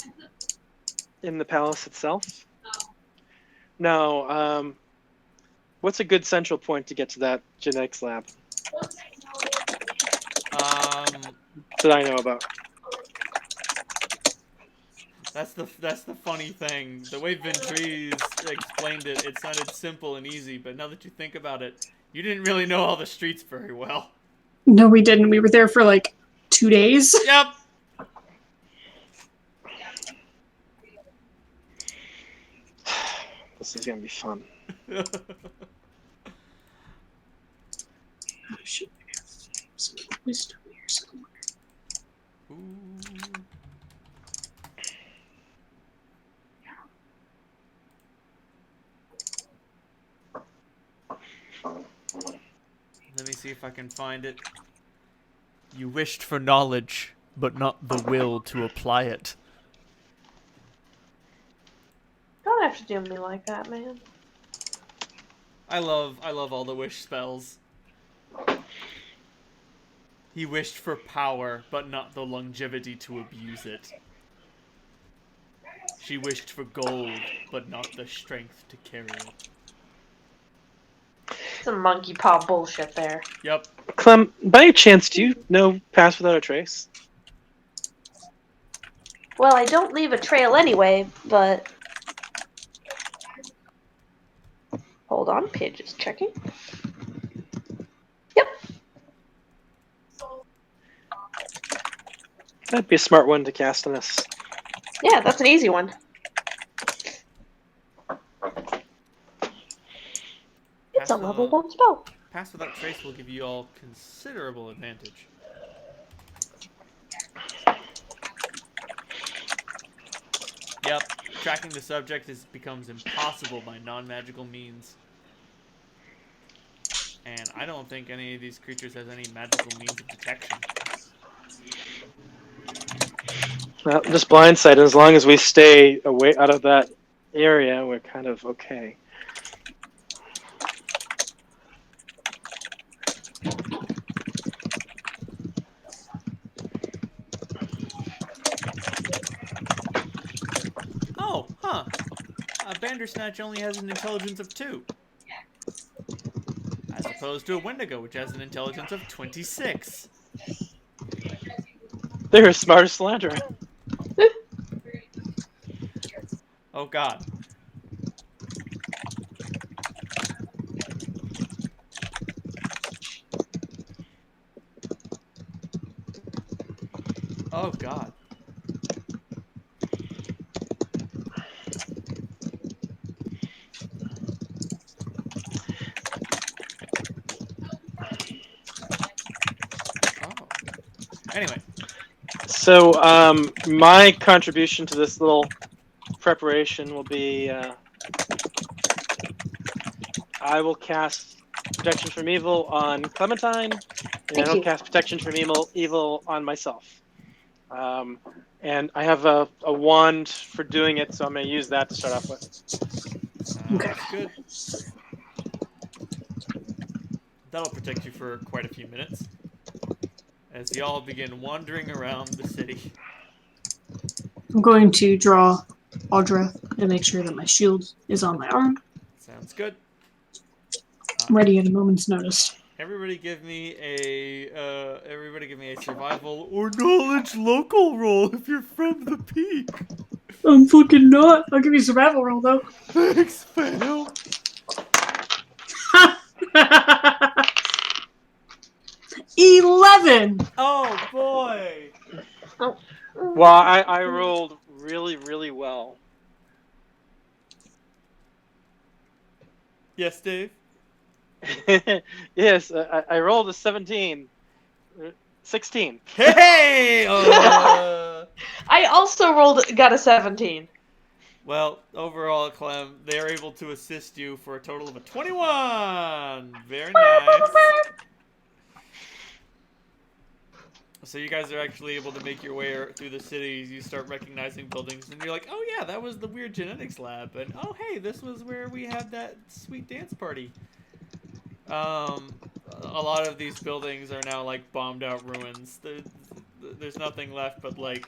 the palace itself. No, what's a good central point to get to that genetics lab that I know about? That's the funny thing. The way Ventries explained it, it sounded simple and easy, but now that you think about it, you didn't really know all the streets very well. No, we didn't. We were there for like 2 days. Yep. This is gonna be fun. Oh, shit. Some wisdom here somewhere. Ooh. Let me see if I can find it. You wished for knowledge, but not the will to apply it. Don't have to do me like that, man. I love all the wish spells. He wished for power, but not the longevity to abuse it. She wished for gold, but not the strength to carry it. Some monkey paw bullshit there. Yep. Clem, by any chance, do you know Pass Without a Trace? Well, I don't leave a trail anyway, but... Hold on, Pidge is checking. Yep. That'd be a smart one to cast on us. Yeah, that's an easy one. It's a level 1 spell. Pass Without Trace will give you all considerable advantage. Yep, tracking the subject becomes impossible by non-magical means. And I don't think any of these creatures has any magical means of detection. Well, just blindsight. As long as we stay away out of that area, we're kind of okay. Oh, huh. Bandersnatch only has an intelligence of 2. As opposed to a Wendigo, which has an intelligence of 26. They're as smart as Slandra. Oh god. Oh god. Oh. Anyway. So, my contribution to this little preparation will be, I will cast Protection from Evil on Clementine, and I will cast Protection from Evil on myself. And I have a wand for doing it, so I'm going to use that to start off with. Sounds good. That'll protect you for quite a few minutes. As y'all begin wandering around the city. I'm going to draw Audra and make sure that my shield is on my arm. Sounds good. I'm ready at a moment's notice. Everybody give me a survival or knowledge local roll if you're from the peak. I'm fucking not. I'll give you a survival roll though. Thanks, Fano. 11. Oh boy. Well, I rolled really, really well. Yes, Dave. Yes, I rolled a 17. 16. Hey! I also got a 17. Well, overall, Clem, they are able to assist you for a total of a 21. Very nice. So you guys are actually able to make your way through the cities. You start recognizing buildings, and you're like, oh yeah, that was the weird genetics lab. And oh hey, this was where we had that sweet dance party. A lot of these buildings are now like bombed out ruins. There's nothing left but like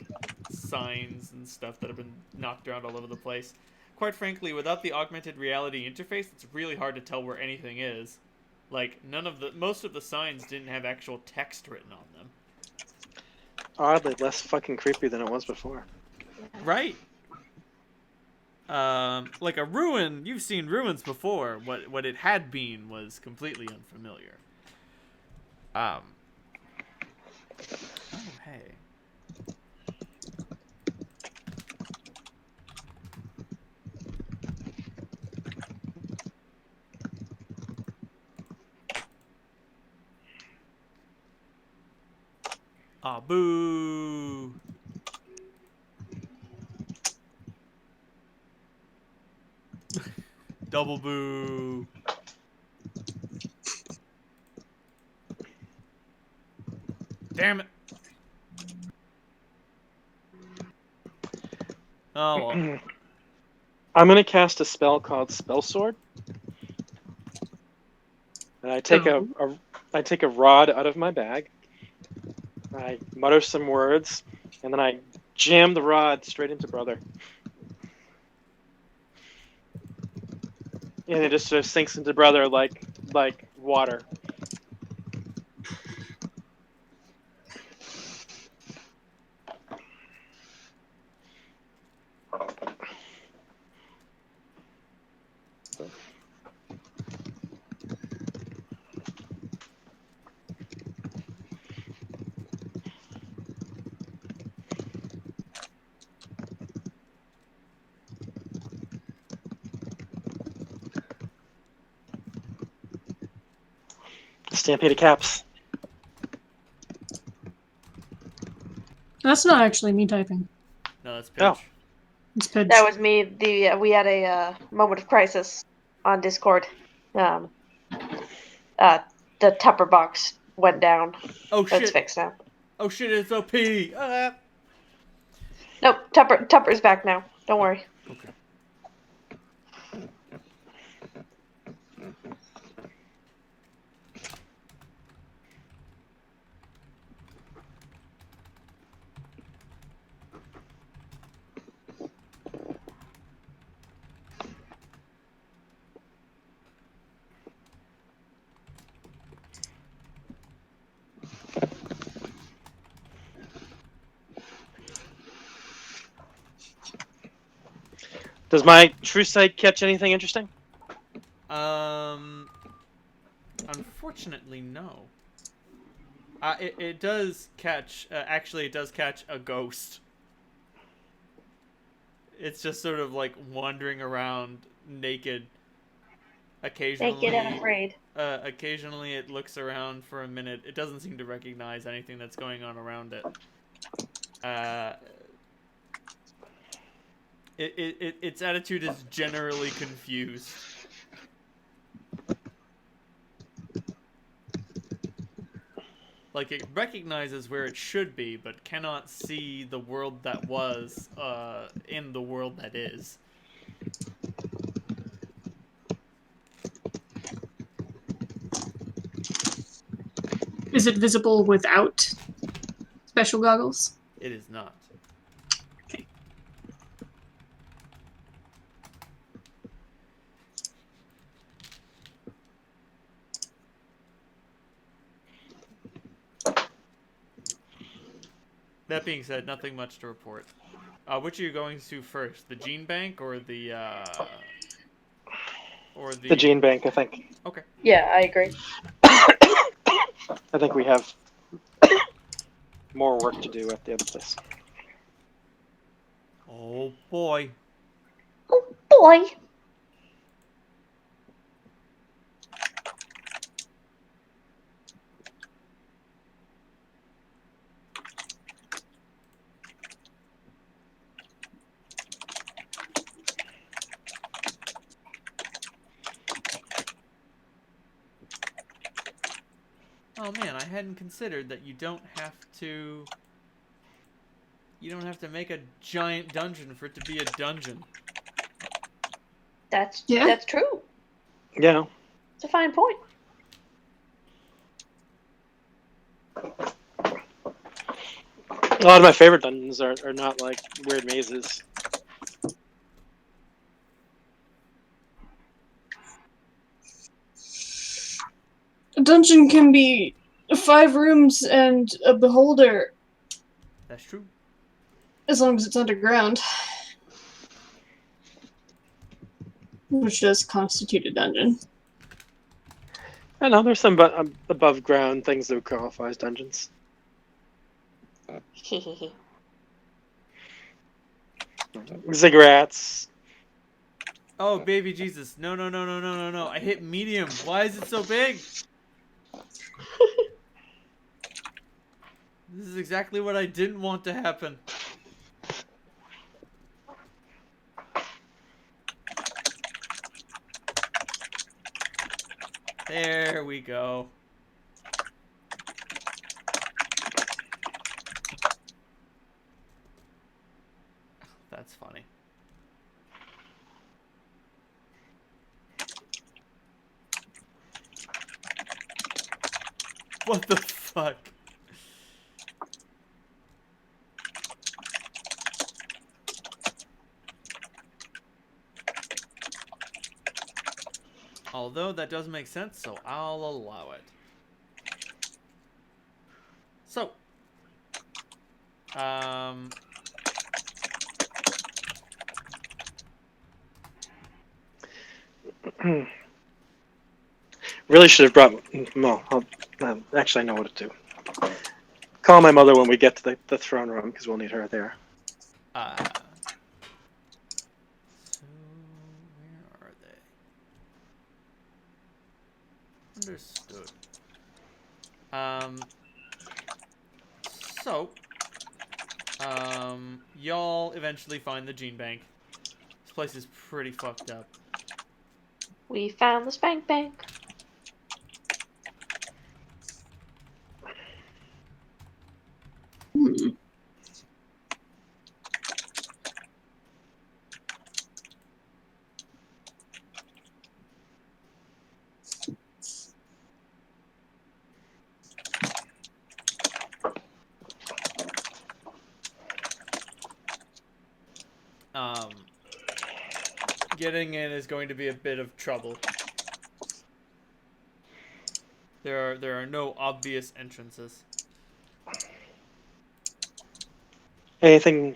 signs and stuff that have been knocked around all over the place. Quite frankly, without the augmented reality interface, it's really hard to tell where anything is. Like most of the signs didn't have actual text written on them. Oddly less fucking creepy than it was before. Right. Like a ruin, you've seen ruins before. What it had been was completely unfamiliar. Oh, hey. Ah, boo. Double boo. Damn it. Oh, well. I'm gonna cast a spell called Spell Sword, and I take a rod out of my bag. I mutter some words, and then I jam the rod straight into Brother, and it just sort of sinks into Brother like water. Stampede of Caps. That's not actually me typing. No, that's Pitch. Oh. It's Pidge. That was me. We had a moment of crisis on Discord. The Tupper box went down. Oh shit. It's fixed now. Oh shit, it's OP. Nope, Tupper's back now. Don't worry. Okay. Does my true sight catch anything interesting? Unfortunately, no. It does catch. Actually, it does catch a ghost. It's just sort of like wandering around naked. Occasionally, Naked and afraid. Occasionally, it looks around for a minute. It doesn't seem to recognize anything that's going on around it. Its attitude is generally confused. Like, it recognizes where it should be, but cannot see the world that was in the world that is. Is it visible without special goggles? It is not. Okay. That being said, nothing much to report. Which are you going to first? The gene bank or the The gene bank, I think. Okay. Yeah, I agree. I think we have more work to do at the end of this. Oh boy. Oh boy. Oh man, I hadn't considered that you don't have to make a giant dungeon for it to be a dungeon. That's Yeah. true. Yeah. It's a fine point. A lot of my favorite dungeons are not like weird mazes. A dungeon can be 5 rooms and a beholder, That's true. as long as it's underground. Which does constitute a dungeon. I know there's some above ground things that would qualify as dungeons. Ziggurats. Oh baby Jesus. No. I hit medium. Why is it so big? This is exactly what I didn't want to happen. There we go. That's funny. What the fuck? Although that does make sense, so I'll allow it. So, Really should have brought. No, actually, I know what to do. Call my mother when we get to the throne room because we'll need her there. so where are they? Understood. So, y'all eventually find the gene bank. This place is pretty fucked up. We found the spank bank. Hmm. Getting in is going to be a bit of trouble. There are no obvious entrances. Anything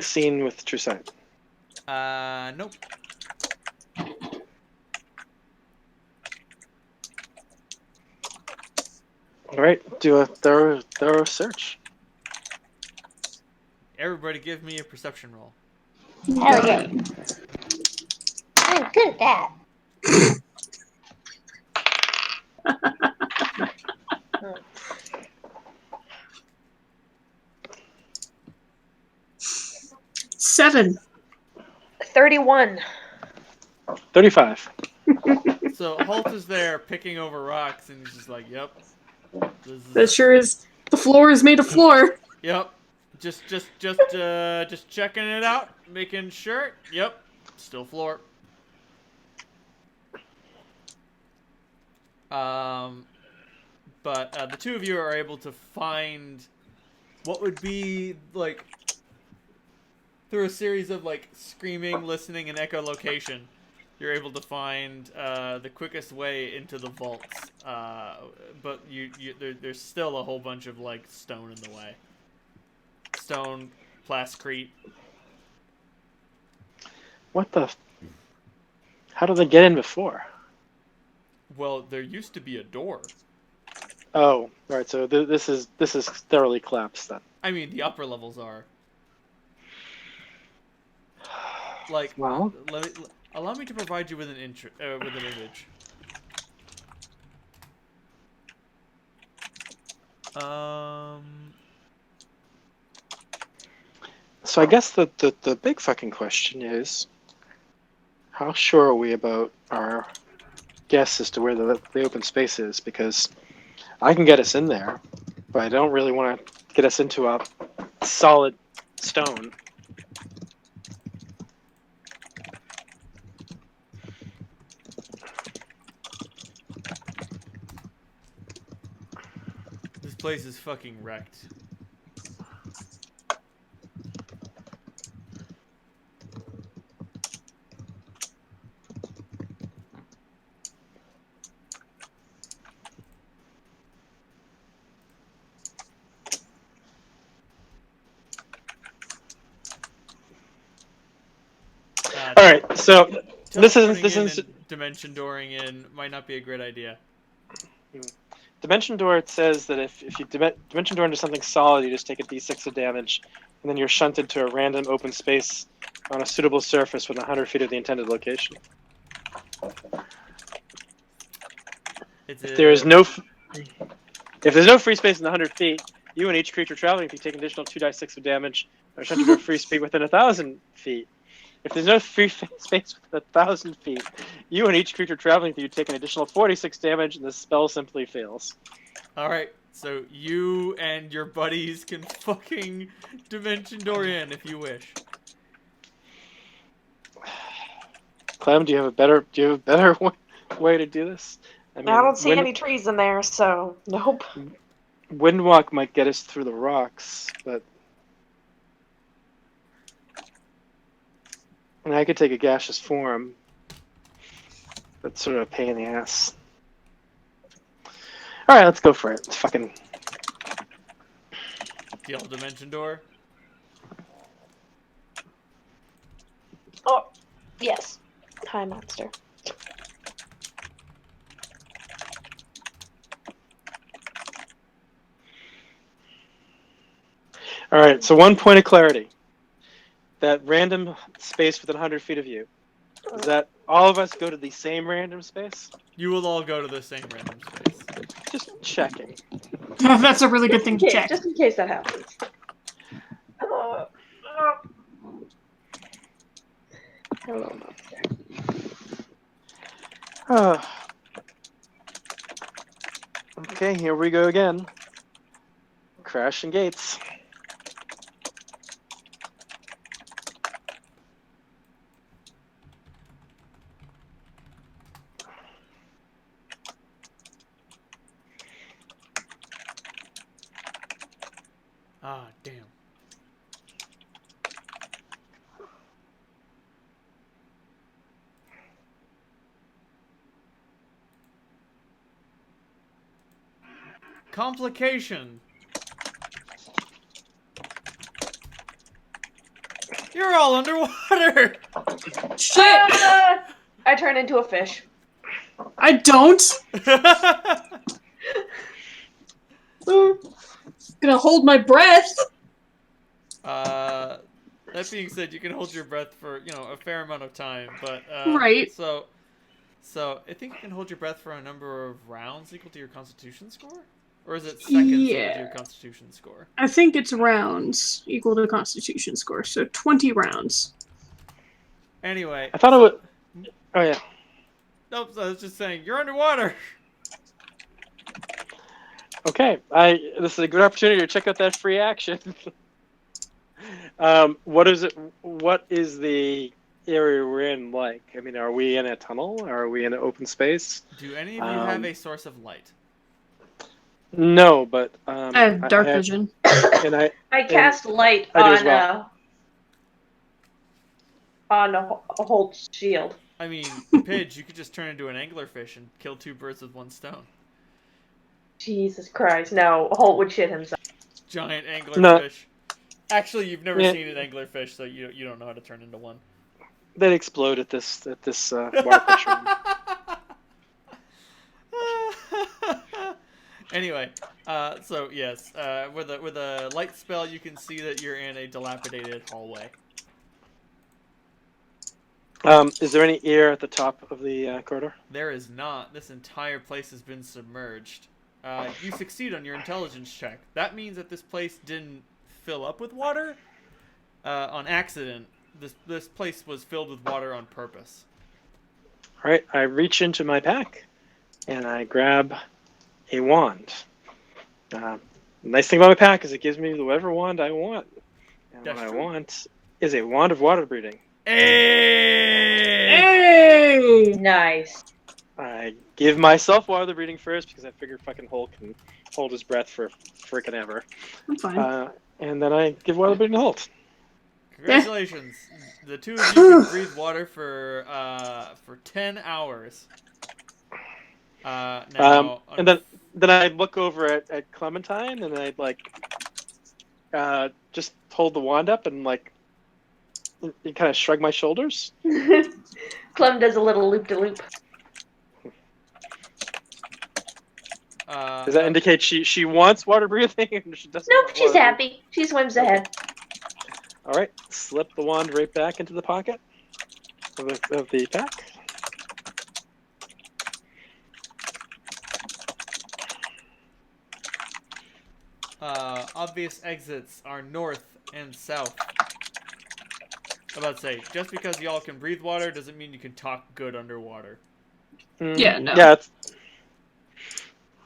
seen with true sight? Nope. All right, do a thorough search. Everybody give me a perception roll. Hell yeah. I'm good at that. 7. 31. 35. So Holt is there picking over rocks, and he's just like, "Yep, this is That sure is. The floor is made of floor. Yep, just checking it out, making sure. Yep, still floor." But the two of you are able to find what would be like through a series of like screaming, listening, and echolocation. You're able to find the quickest way into the vaults, but there's still a whole bunch of like stone in the way. Stone, plascrete. What the? How did they get in before? Well, there used to be a door. Oh, all right. So this is thoroughly collapsed then. I mean, the upper levels are. Like, Well, allow me to provide you with an image. so I guess the big fucking question is, how sure are we about our guess as to where the open space is? Because I can get us in there, but I don't really want to get us into a solid stone. This place is fucking wrecked. All right, so this is dimension dooring in might not be a great idea. Dimension door. It says that if you dimension door into something solid, you just take a d6 of damage, and then you're shunted to a random open space on a suitable surface within 100 feet of the intended location. If there's no free space in 100 feet, you and each creature traveling with you take an additional 2d6 of damage, and are shunted to a free space within 1,000 feet. If there's no free space within 1,000 feet, you and each creature traveling with you take an additional 46 damage, and the spell simply fails. Alright, so you and your buddies can fucking dimension door in if you wish. Clem, do you have a better way to do this? I don't see any trees in there, so nope. Windwalk might get us through the rocks, but and I could take a gaseous form. That's sort of a pain in the ass. All right, let's go for it. It's fucking Deal dimension door. Oh, yes. Hi, monster. all right. So 1 point of clarity. That random space within 100 feet of you. Is that all of us go to the same random space? You will all go to the same random space. Just checking. That's a really good thing to check. Just in case that happens. Hello, monster. Okay, here we go again. Crashing gates. Ah, damn. Complication. You're all underwater. Shit! I turn into a fish. I don't. Gonna hold my breath. That being said, you can hold your breath for, a fair amount of time, but Right. So I think you can hold your breath for a number of rounds equal to your Constitution score, or is it seconds equal to your Constitution score? I think it's rounds equal to Constitution score, so 20 rounds. Anyway, I thought it would. Oh yeah. Nope. So I was just saying, you're underwater. Okay, this is a good opportunity to check out that free action. What is it? What is the area we're in like? I mean, are we in a tunnel? Are we in an open space? Do any of you have a source of light? No, but I have dark vision. And I cast light I do as well. On a Holt's shield. I mean, Pidge, you could just turn into an anglerfish and kill 2 birds with 1 stone. Jesus Christ! No, Holt would shit himself. Giant anglerfish. No. Actually, you've never seen an anglerfish, so you don't know how to turn into one. They'd explode at this water pressure. Anyway, so yes, with a light spell, you can see that you're in a dilapidated hallway. Is there any air at the top of the corridor? There is not. This entire place has been submerged. You succeed on your intelligence check. That means that this place didn't fill up with water on accident. This place was filled with water on purpose. All right, I reach into my pack and I grab a wand. Nice thing about my pack is it gives me whatever wand I want. And That's what true. I want is a wand of water breathing. Hey! Hey! Nice. I give myself water breathing first because I figure fucking Hulk can hold his breath for frickin' ever. I'm fine. And then I give water breathing to Holt. Congratulations. The two of you can breathe water for 10 hours. Now, And then I look over at Clementine and I just hold the wand up and you kind of shrug my shoulders. Clem does a little loop-de-loop. Does that indicate she wants water breathing? Or she doesn't Nope, want she's water happy. She swims ahead. All right, slip the wand right back into the pocket of the pack. Obvious exits are north and south. I'm about to say, just because y'all can breathe water doesn't mean you can talk good underwater. Yeah, no. Yeah,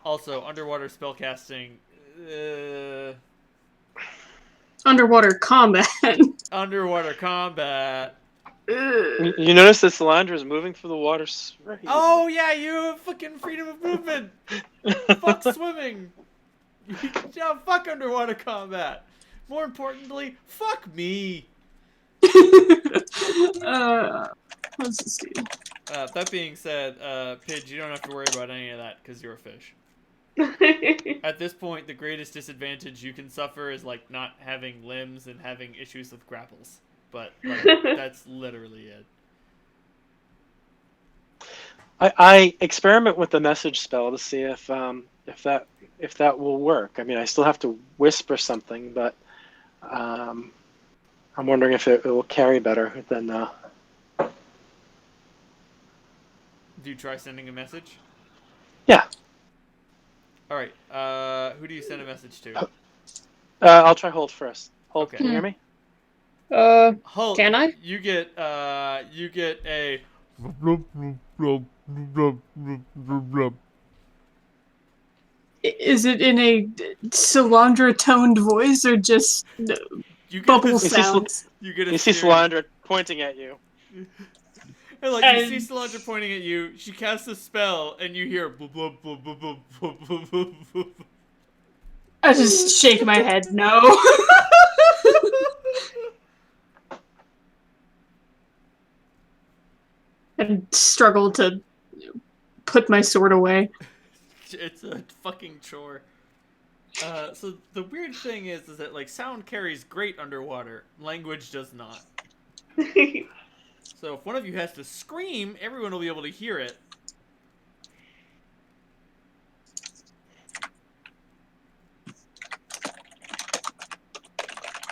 Also, underwater spellcasting. Underwater combat. Underwater combat. you notice that Solandra is moving through the water very easily. Oh yeah, you have fucking freedom of movement. Fuck swimming. Yeah, fuck underwater combat. More importantly, fuck me. Let's just see. That being said, Pidge, you don't have to worry about any of that because you're a fish. At this point, the greatest disadvantage you can suffer is not having limbs and having issues with grapples. But that's literally it. I experiment with the message spell to see if that will work. I mean, I still have to whisper something, but I'm wondering if it will carry better than. Do you try sending a message? Yeah. All right. Who do you send a message to? I'll try Holt first. Holt, Okay. can you hear me? Hulk, Can I? You get a. Is it in a Solandra toned voice or just You get bubble this, sounds? You get a You see series- Solandra pointing at you. And you And- see Solandra pointing at you. She casts a spell, and you hear. Blub, blub, blub, blub, blub, blub, blub, blub, blub. I just shake my head. No. And struggle to put my sword away. It's a fucking chore. So the weird thing is that sound carries great underwater. Language does not. So if one of you has to scream, everyone will be able to hear it.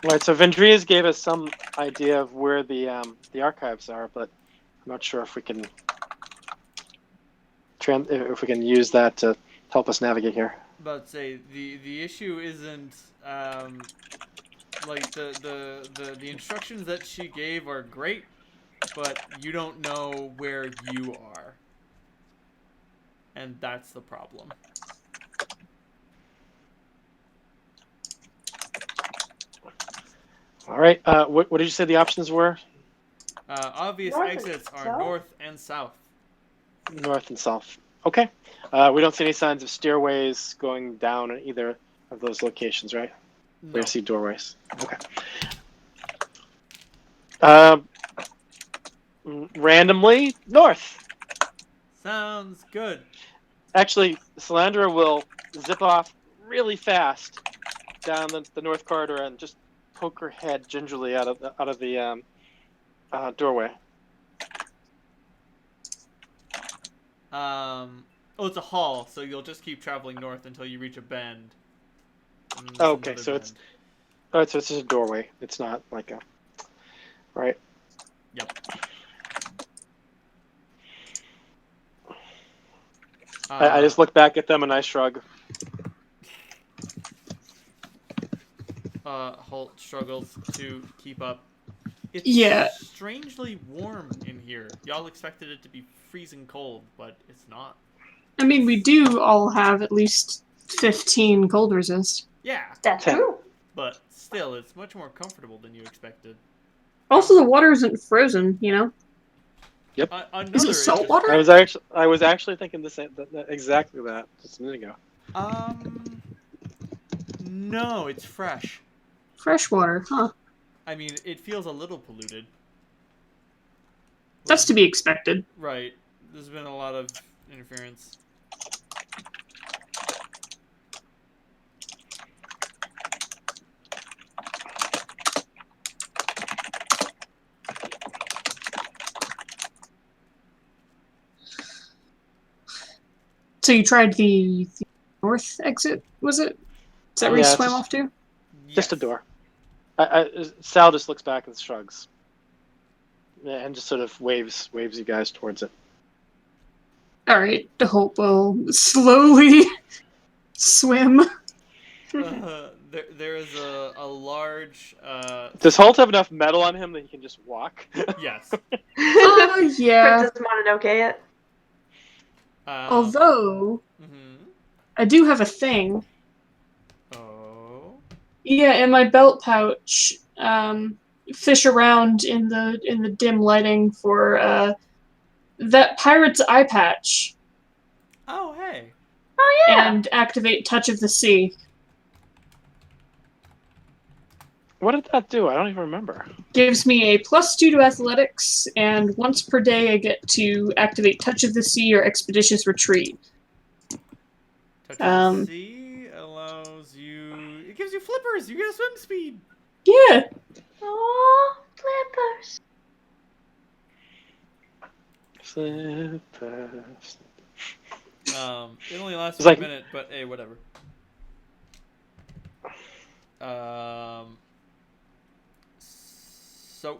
Right. So Vendria's gave us some idea of where the archives are, but I'm not sure if we can use that to help us navigate here. But say the issue isn't the instructions that she gave are great, but you don't know where you are, and that's the problem. All right. What did you say the options were? Obvious North and exits are south? north and south. North and south. Okay. We don't see any signs of stairways going down in either of those locations, right? No. We see doorways. Okay. Randomly, north. Sounds good. Actually, Solandra will zip off really fast down the north corridor and just poke her head gingerly out of the doorway. Oh, it's a hall, so you'll just keep traveling north until you reach a bend. And there's Okay, another so bend. it's so it's just a doorway. It's not like a right. Yep. I just look back at them and I shrug. Holt struggles to keep up. It's Yeah. strangely warm in here. Y'all expected it to be freezing cold, but it's not. I mean, we do all have at least 15 cold resist. Yeah, That's 10. true. but still, it's much more comfortable than you expected. Also, the water isn't frozen, you know? Another Is it salt interest- water? I was actually thinking the same exactly that just a minute ago. No, it's fresh. Fresh water, huh? I mean, it feels a little polluted. That's to be expected. Right. There's been a lot of interference. So you tried the north exit, was it? Is that where you Yeah, it's swam just- off to? Just a Yes. door. Sal just looks back and shrugs, and just sort of waves you guys towards it. Alright, the Hope will slowly swim. There is a large. Does Holt have enough metal on him that he can just walk? Yes. Yeah. Princess Mononoke it. Although, Mhm. I do have a thing. Oh. Yeah, in my belt pouch, fish around in the dim lighting for that pirate's eye patch Oh, hey. Oh yeah. and activate Touch of the Sea. What did that do? I don't even remember. Gives me a +2 to athletics, and once per day I get to activate Touch of the Sea or Expeditious Retreat. Touch of the sea allows you. It gives you flippers. You get a swim speed. Yeah. Oh, flippers. It only lasts It's for like- a minute, but hey, whatever. So,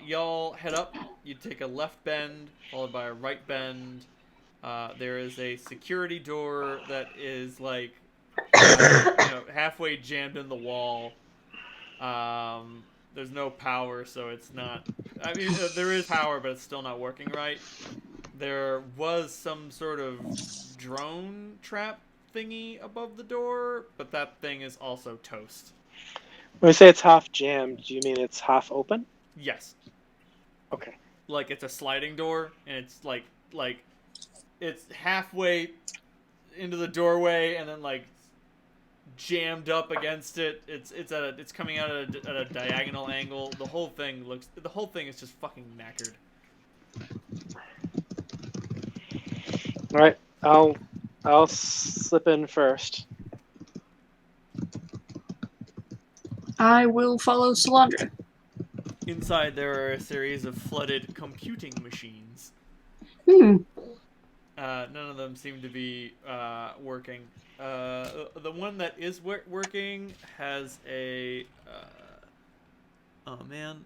y'all head up. You take a left bend, followed by a right bend. There is a security door that is like, halfway jammed in the wall. There's no power, so it's not. I mean, there is power, but it's still not working right. There was some sort of drone trap thingy above the door, but that thing is also toast. When you say it's half jammed, do you mean it's half open? Yes. Okay. Like it's a sliding door, and it's like it's halfway into the doorway, and then like jammed up against it. It's coming out at a diagonal angle. The whole thing is just fucking knackered. All right. I'll slip in first. I will follow Solandra. Inside there are a series of flooded computing machines. Hmm. None of them seem to be working. The one that is working has a. Oh man.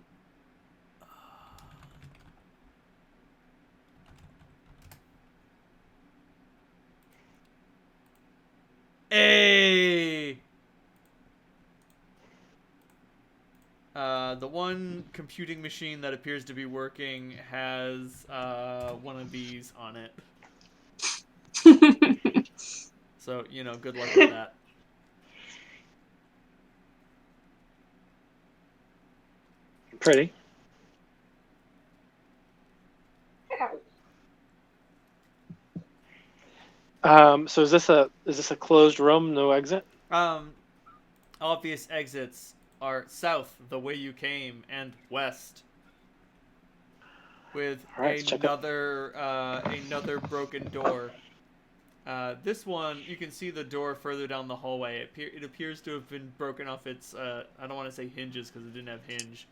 Hey. The one computing machine that appears to be working has one of these on it. So, good luck with that. Pretty. So is this a closed room, no exit? Obvious exits are south, the way you came, and west. With All right, let's check it. another broken door. This one, you can see the door further down the hallway. It appears to have been broken off its, I don't want to say hinges because it didn't have hinge.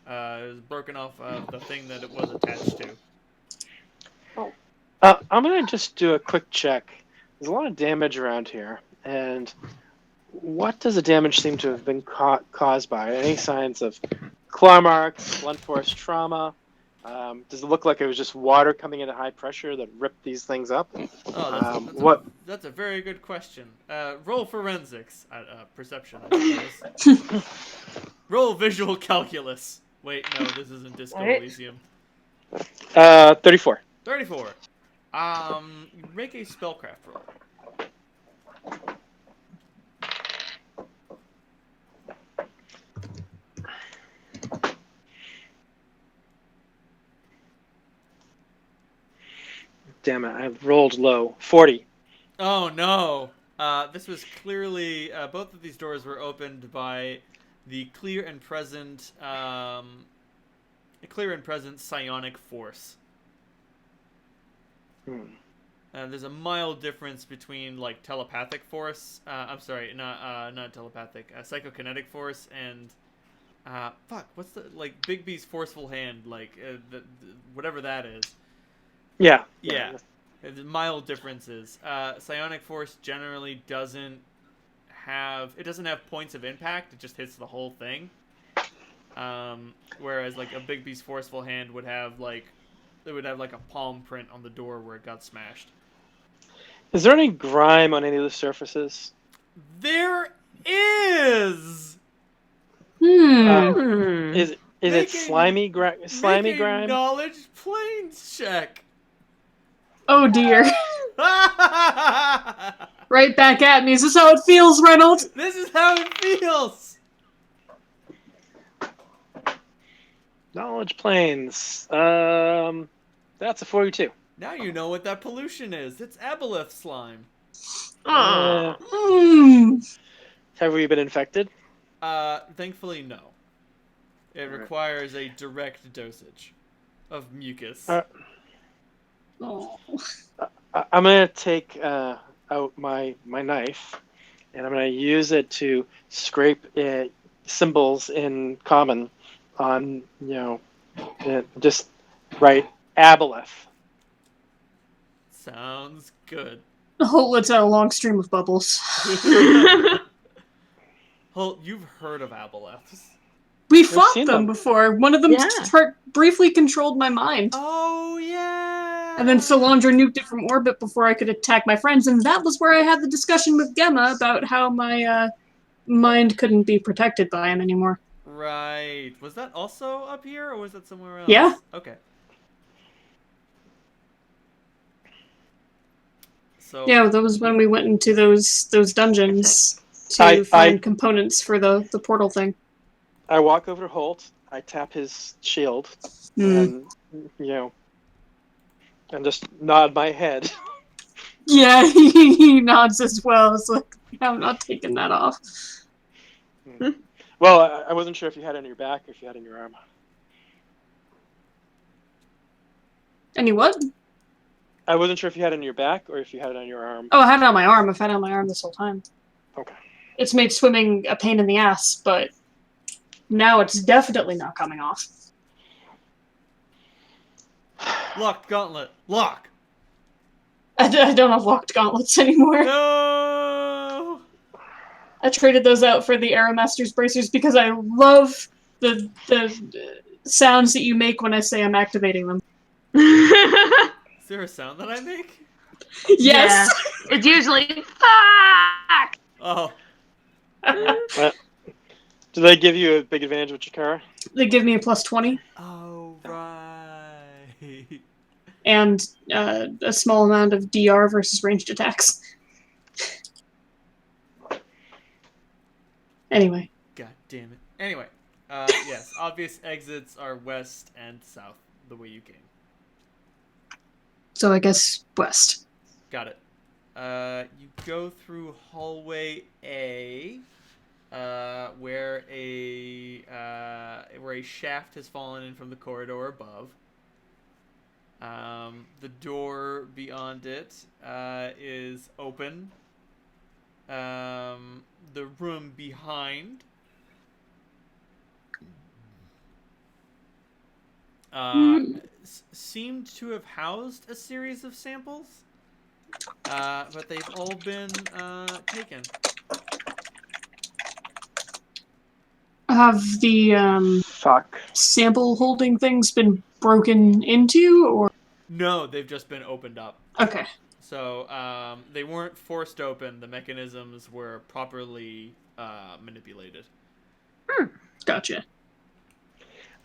It was broken off the thing that it was attached to. I'm gonna just do a quick check. There's a lot of damage around here, and what does the damage seem to have been caused by? Any signs of claw marks, blunt force trauma? Does it look like it was just water coming in at high pressure that ripped these things up? That's a very good question. Roll forensics. Perception, I suppose. Roll visual calculus. Wait, no, this isn't Disco Right. Elysium. 34. 34. Make a spellcraft roll. Damn it, I rolled low. 40. Oh no! This was clearly both of these doors were opened by the clear and present psionic force. There's a mild difference between like telepathic force. I'm sorry, not telepathic. Psychokinetic force and what's the like Bigby's forceful hand? Like whatever that is. Yeah. Yeah. The mild differences. Psionic force generally doesn't have points of impact. It just hits the whole thing. Whereas like a Bigby's forceful hand would have like a palm print on the door where it got smashed. Is there any grime on any of the surfaces? There is. Is it slimy grime? Make a knowledge planes check. Oh dear. Right back at me. Is this how it feels, Reynolds? This is how it feels. Knowledge planes. That's a 42. Now you know what that pollution is. It's aboleth slime. Have we been infected? Thankfully, no. It requires a direct dosage of mucus. I'm gonna take out my knife, and I'm gonna use it to scrape symbols in common on just write aboleth. Sounds good. Holt lets out a long stream of bubbles. Holt, you've heard of aboleths. We fought them before. One of them briefly controlled my mind. Oh, yeah! And then Solandra nuked it from orbit before I could attack my friends, and that was where I had the discussion with Gemma about how my mind couldn't be protected by him anymore. Right. Was that also up here, or was that somewhere else? Yeah. Okay. So yeah, that was when we went into those dungeons to find components for the portal thing. I walk over to Holt, I tap his shield, and and just nod my head. Yeah, he nods as well. It's like, I'm not taking that off. Well, I wasn't sure if you had it on your back or if you had it on your arm. Any what? I wasn't sure if you had it on your back or if you had it on your arm. Oh, I had it on my arm. I've had it on my arm this whole time. Okay. It's made swimming a pain in the ass, but now it's definitely not coming off. Locked gauntlet. Lock! I don't have locked gauntlets anymore. No! I traded those out for the Aeromaster's bracers because I love the sounds that you make when I say I'm activating them. Is there a sound that I make? Yes! Yeah. It's usually fuck! Oh. Do they give you a big advantage with Chikara? They give me a +20. Oh, right. And a small amount of DR versus ranged attacks. Anyway. God damn it. Anyway, yes, obvious exits are west and south, the way you came. So I guess west. Got it. You go through hallway A, where a shaft has fallen in from the corridor above. The door beyond it is open. The room behind seemed to have housed a series of samples, but they've all been taken. Have the Fuck. sample holding things been broken into, or No, they've just been opened up. okay? So they weren't forced open. The mechanisms were properly manipulated. Gotcha.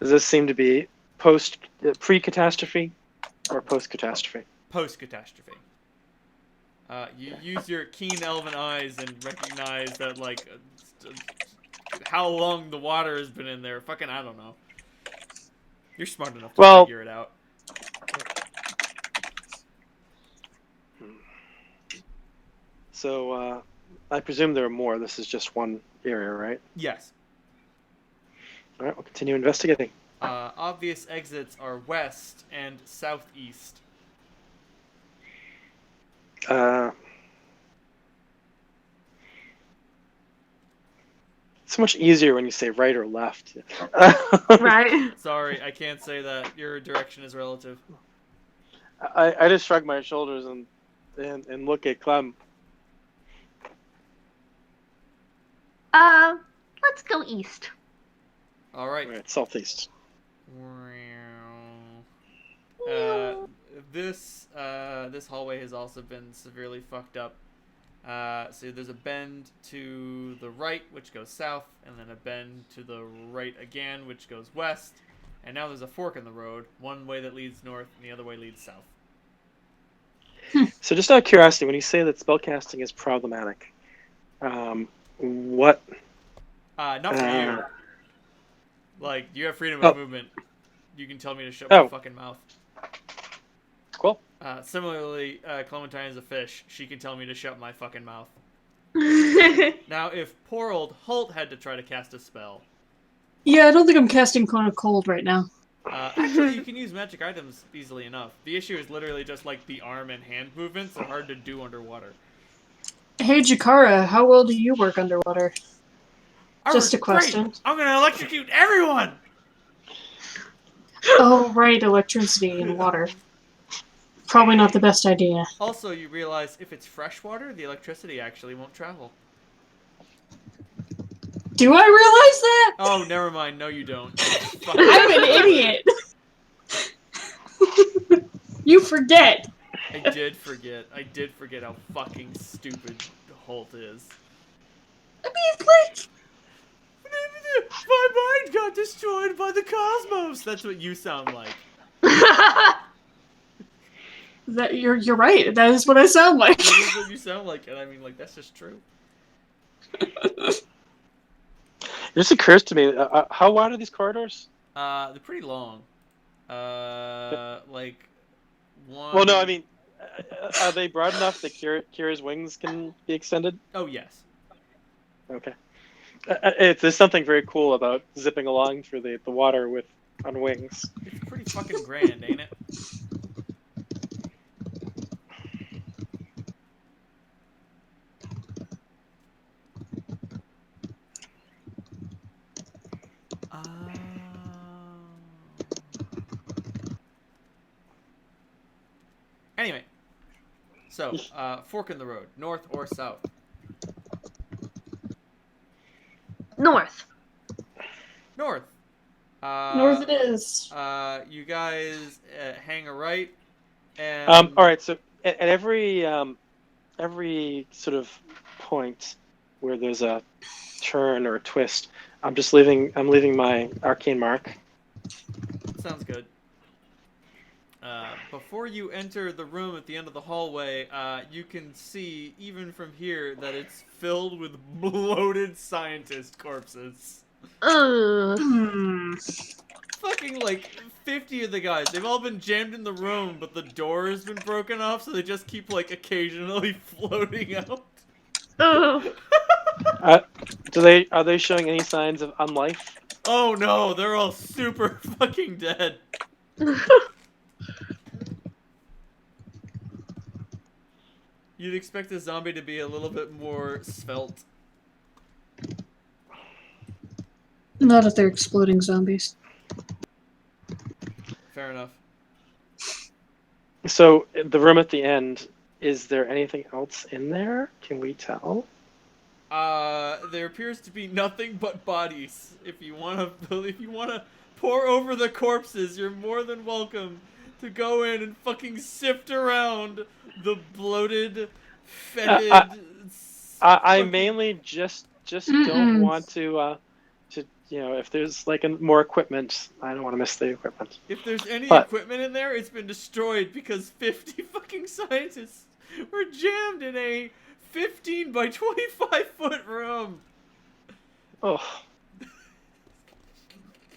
Does this seem to be pre-catastrophe or post-catastrophe? Post-catastrophe. You use your keen elven eyes and recognize that, like, how long the water has been in there. Fucking, I don't know. You're smart enough to figure it out. So, I presume there are more. This is just one area, right? Yes. All right, we'll continue investigating. Obvious exits are west and southeast. It's much easier when you say right or left. Right? Sorry, I can't say that. Your direction is relative. I just shrug my shoulders and look at Clem. Let's go east. All right. All right, southeast. This hallway has also been severely fucked up. So there's a bend to the right, which goes south, and then a bend to the right again, which goes west. And now there's a fork in the road, one way that leads north, and the other way leads south. So just out of curiosity, when you say that spellcasting is problematic, what? Not for you. Like, you have freedom of movement. You can tell me to shut my fucking mouth. Cool. Similarly, Clementine is a fish. She can tell me to shut my fucking mouth. Now, if poor old Holt had to try to cast a spell... Yeah, I don't think I'm casting Cone of Cold right now. Actually, you can use magic items easily enough. The issue is literally just, like, the arm and hand movements are hard to do underwater. Hey, Jakara, how well do you work underwater? Just a question. Great. I'm gonna electrocute everyone! Oh, right, electricity and water. Probably not the best idea. Also, you realize if it's fresh water, the electricity actually won't travel. Do I realize that? Oh, never mind. No, you don't. I'm an idiot. You forget. I did forget. I did forget how fucking stupid Holt is. I mean, like... My mind got destroyed by the cosmos. That's what you sound like. That you're right. That is what I sound like. That is what you sound like, and I mean, like, that's just true. It just occurs to me, how wide are these corridors? They're pretty long. Like one. Well, no, I mean, are they broad enough that Kira's wings can be extended? Oh yes. Okay. There's something very cool about zipping along through the water on wings. It's pretty fucking grand, ain't it? Anyway, so fork in the road, north or south? North. North. North it is. You guys hang a right, and All right. So at every sort of point where there's a turn or a twist, I'm leaving my arcane mark. sounds good. Before you enter the room at the end of the hallway, you can see, even from here, that it's filled with bloated scientist corpses. Fucking, like, 50 of the guys. They've all been jammed in the room, but the door has been broken off, so they just keep, like, occasionally floating out. Are they showing any signs of unlife? Oh no, they're all super fucking dead. You'd expect a zombie to be a little bit more svelte. Not if they're exploding zombies. Fair enough. So the room at the end, is there anything else in there? Can we tell? There appears to be nothing but bodies. If you wanna pour over the corpses, you're more than welcome to go in and fucking sift around the bloated, fetid. I fucking- mainly just Mm-mm. don't want to if there's like more equipment, I don't want to miss the equipment. If there's any But- equipment in there, it's been destroyed because 50 fucking scientists were jammed in a 15 by 25-foot room. Oh,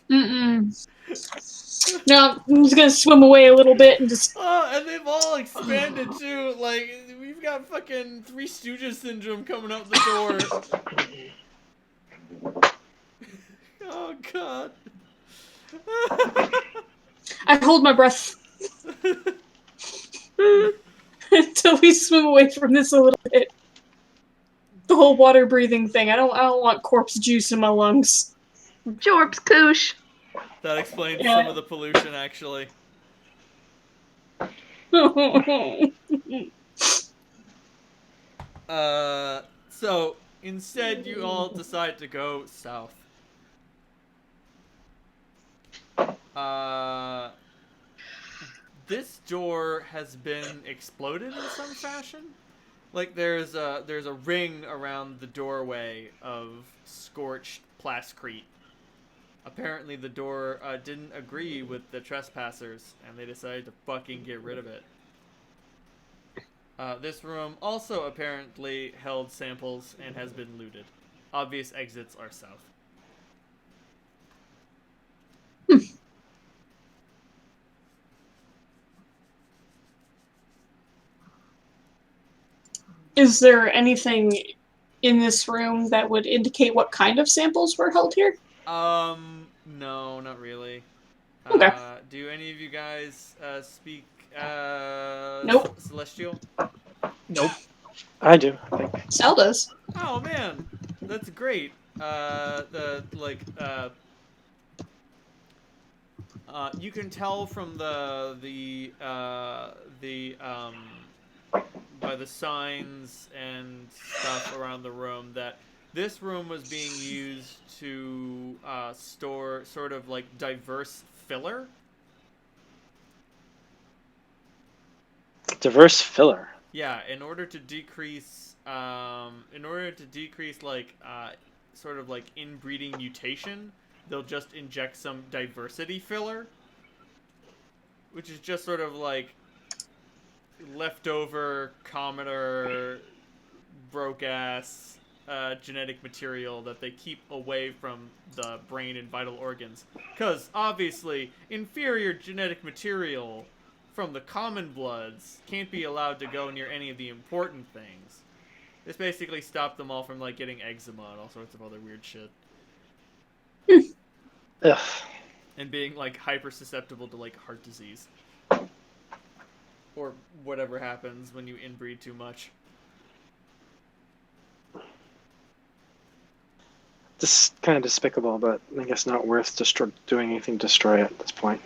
Mm-mm. No, I'm just gonna swim away a little bit and just. Oh, and they've all expanded too. Like, we've got fucking Three Stooges syndrome coming out the door. Oh, God. I hold my breath until we swim away from this a little bit. The whole water breathing thing. I don't want corpse juice in my lungs. Jorps koosh. That explains Yeah. some of the pollution, actually. So instead, you all decide to go south. This door has been exploded in some fashion. Like there's a ring around the doorway of scorched plascrete. Apparently, the door didn't agree with the trespassers, and they decided to fucking get rid of it. This room also apparently held samples and has been looted. Obvious exits are south. Is there anything in this room that would indicate what kind of samples were held here? No, not really. Okay. Do any of you guys speak Nope. Celestial? Nope. I do, I think. Sal does. Oh man, that's great. You can tell from by the signs and stuff around the room that this room was being used to store sort of like diverse filler. Diverse filler. Yeah, in order to decrease like sort of like inbreeding mutation, they'll just inject some diversity filler, which is just sort of like leftover commoner broke ass genetic material that they keep away from the brain and vital organs, because obviously inferior genetic material from the common bloods can't be allowed to go near any of the important things. This basically stopped them all from like getting eczema and all sorts of other weird shit. Ugh. And being like hyper susceptible to like heart disease. Or whatever happens when you inbreed too much. This is kind of despicable, but I guess not worth doing anything to destroy it at this point.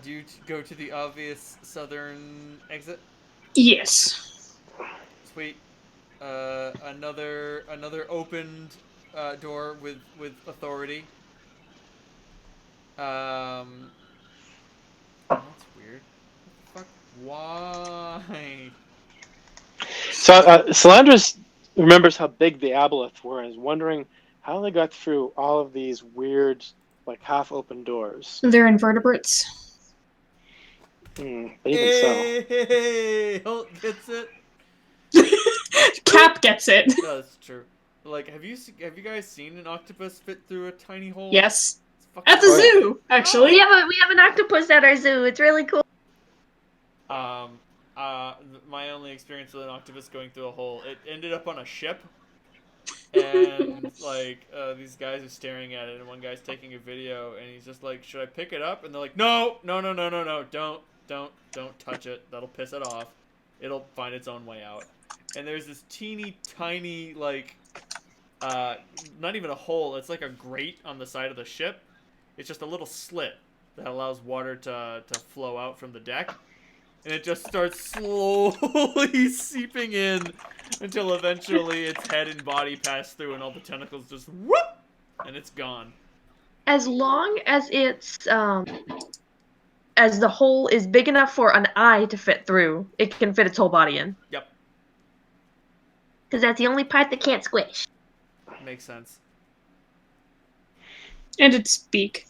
Do you go to the obvious southern exit? Yes. Sweet. Another opened door with authority. That's weird. What the fuck? Why? So Salandras remembers how big the aboleth were and is wondering how they got through all of these weird, like half-open doors. They're invertebrates. Even so. Hey, Holt gets it. Cap gets it. That's true. Like, have you guys seen an octopus fit through a tiny hole? Yes. It's fucking At the cool. zoo, actually. We have an octopus at our zoo. It's really cool. My only experience with an octopus going through a hole, it ended up on a ship, and like these guys are staring at it, and one guy's taking a video, and he's just like, "Should I pick it up?" And they're like, "No, don't touch it. That'll piss it off. It'll find its own way out." And there's this teeny tiny like not even a hole. It's like a grate on the side of the ship. It's just a little slit that allows water to flow out from the deck. And it just starts slowly seeping in until eventually its head and body pass through and all the tentacles just whoop! And it's gone. As long as it's as the hole is big enough for an eye to fit through, it can fit its whole body in. Yep. Because that's the only part that can't squish. Makes sense. And its beak.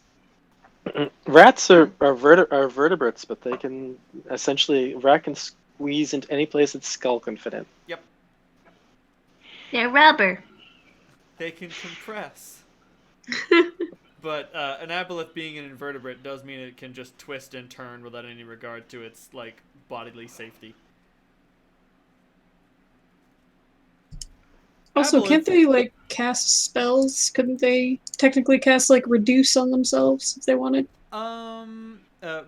Rats are vertebrates, but they can essentially, rat can squeeze into any place its skull can fit in. Yep. They're rubber. They can compress. But an aboleth being an invertebrate does mean it can just twist and turn without any regard to its, like, bodily safety. Also, Aboleth- can't they, like, cast spells? Couldn't they technically cast, like, reduce on themselves if they wanted?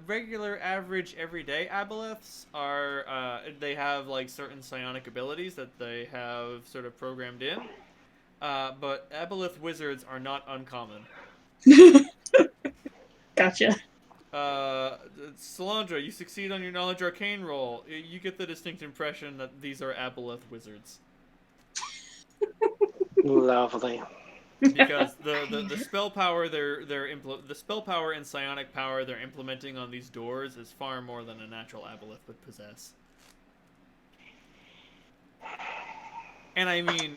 Regular, average, everyday aboleths are, they have, like, certain psionic abilities that they have sort of programmed in. But aboleth wizards are not uncommon. Gotcha. Solandra, you succeed on your knowledge arcane roll. You get the distinct impression that these are aboleth wizards. Lovely. Because the spell power the spell power and psionic power they're implementing on these doors is far more than a natural aboleth would possess. And I mean,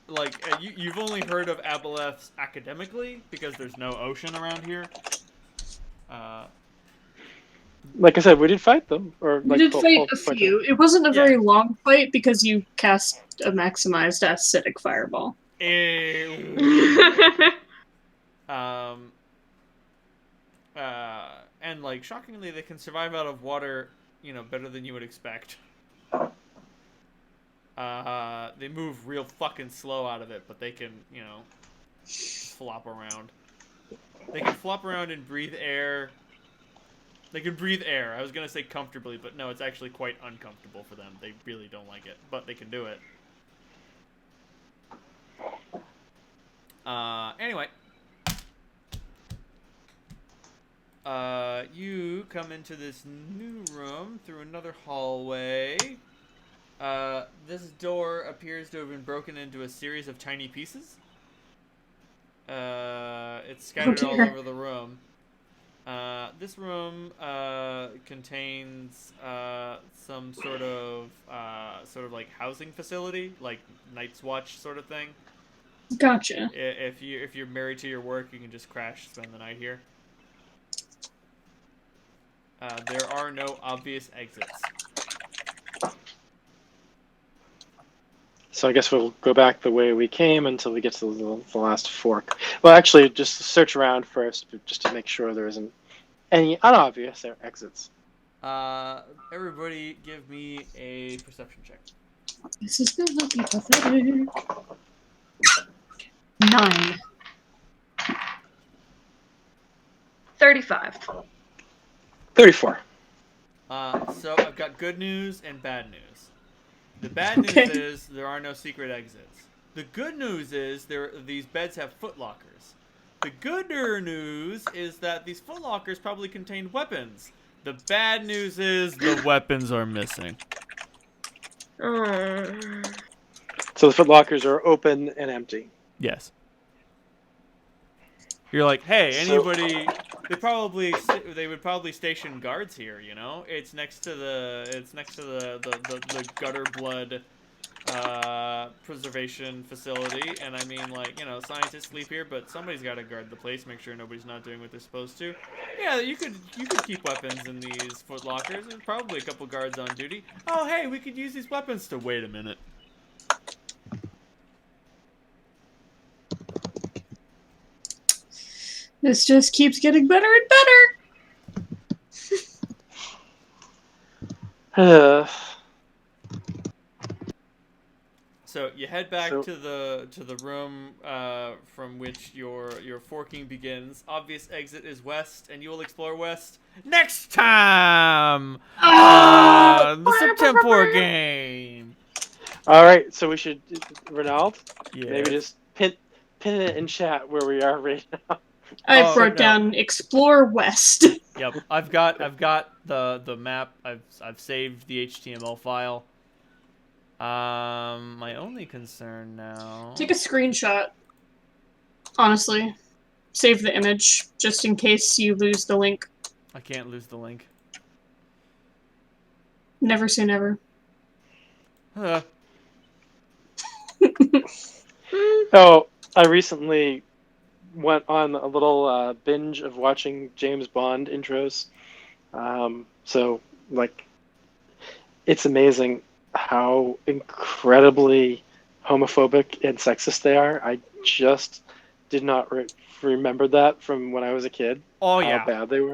like, you've only heard of aboleths academically because there's no ocean around here. Like I said, we did fight them. Or We like, did fight a few. It wasn't a very long fight because you cast a maximized acidic fireball. And like, shockingly, they can survive out of water, you know, better than you would expect. They move real fucking slow out of it, but they can, you know, flop around. They can flop around and breathe air. They can breathe air. I was gonna say comfortably, but no, it's actually quite uncomfortable for them. They really don't like it, but they can do it. Anyway. You come into this new room through another hallway. This door appears to have been broken into a series of tiny pieces. It's scattered all over the room. This room contains some sort of like housing facility, like Night's Watch sort of thing. Gotcha. If you're married to your work, you can just crash, spend the night here. There are no obvious exits. So I guess we'll go back the way we came until we get to the last fork. Well, actually, just search around first, just to make sure there isn't any unobvious exits. Everybody give me a perception check. This is gonna be pathetic. 9. 35. 34. So I've got good news and bad news. The bad news Okay. is there are no secret exits. The good news is these beds have footlockers. The gooder news is that these footlockers probably contain weapons. The bad news is the weapons are missing. Oh. So the footlockers are open and empty. Yes. You're like, hey, So- anybody? They would probably station guards here. You know, it's next to the gutter blood preservation facility, and I mean, like, you know, scientists sleep here, but somebody's got to guard the place, make sure nobody's not doing what they're supposed to. Yeah, you could keep weapons in these footlockers. There's probably a couple guards on duty. Oh, hey, we could use these weapons to wait a minute. This just keeps getting better and better. So you head back So- to the room from which your forking begins. Obvious exit is west, and you will explore west next time. The Septemport game. All right, so we should, Ronald, Yeah. maybe just pin it in chat where we are right now. I Oh, wrote no. down explore west. Yep, I've got the map. I've saved the HTML file. My only concern now. Take a screenshot. Honestly, save the image just in case you lose the link. I can't lose the link. Never say never. Oh, I recently went on a little binge of watching James Bond intros. So, like, it's amazing how incredibly homophobic and sexist they are. I just did not remember that from when I was a kid. Oh How yeah. bad they were.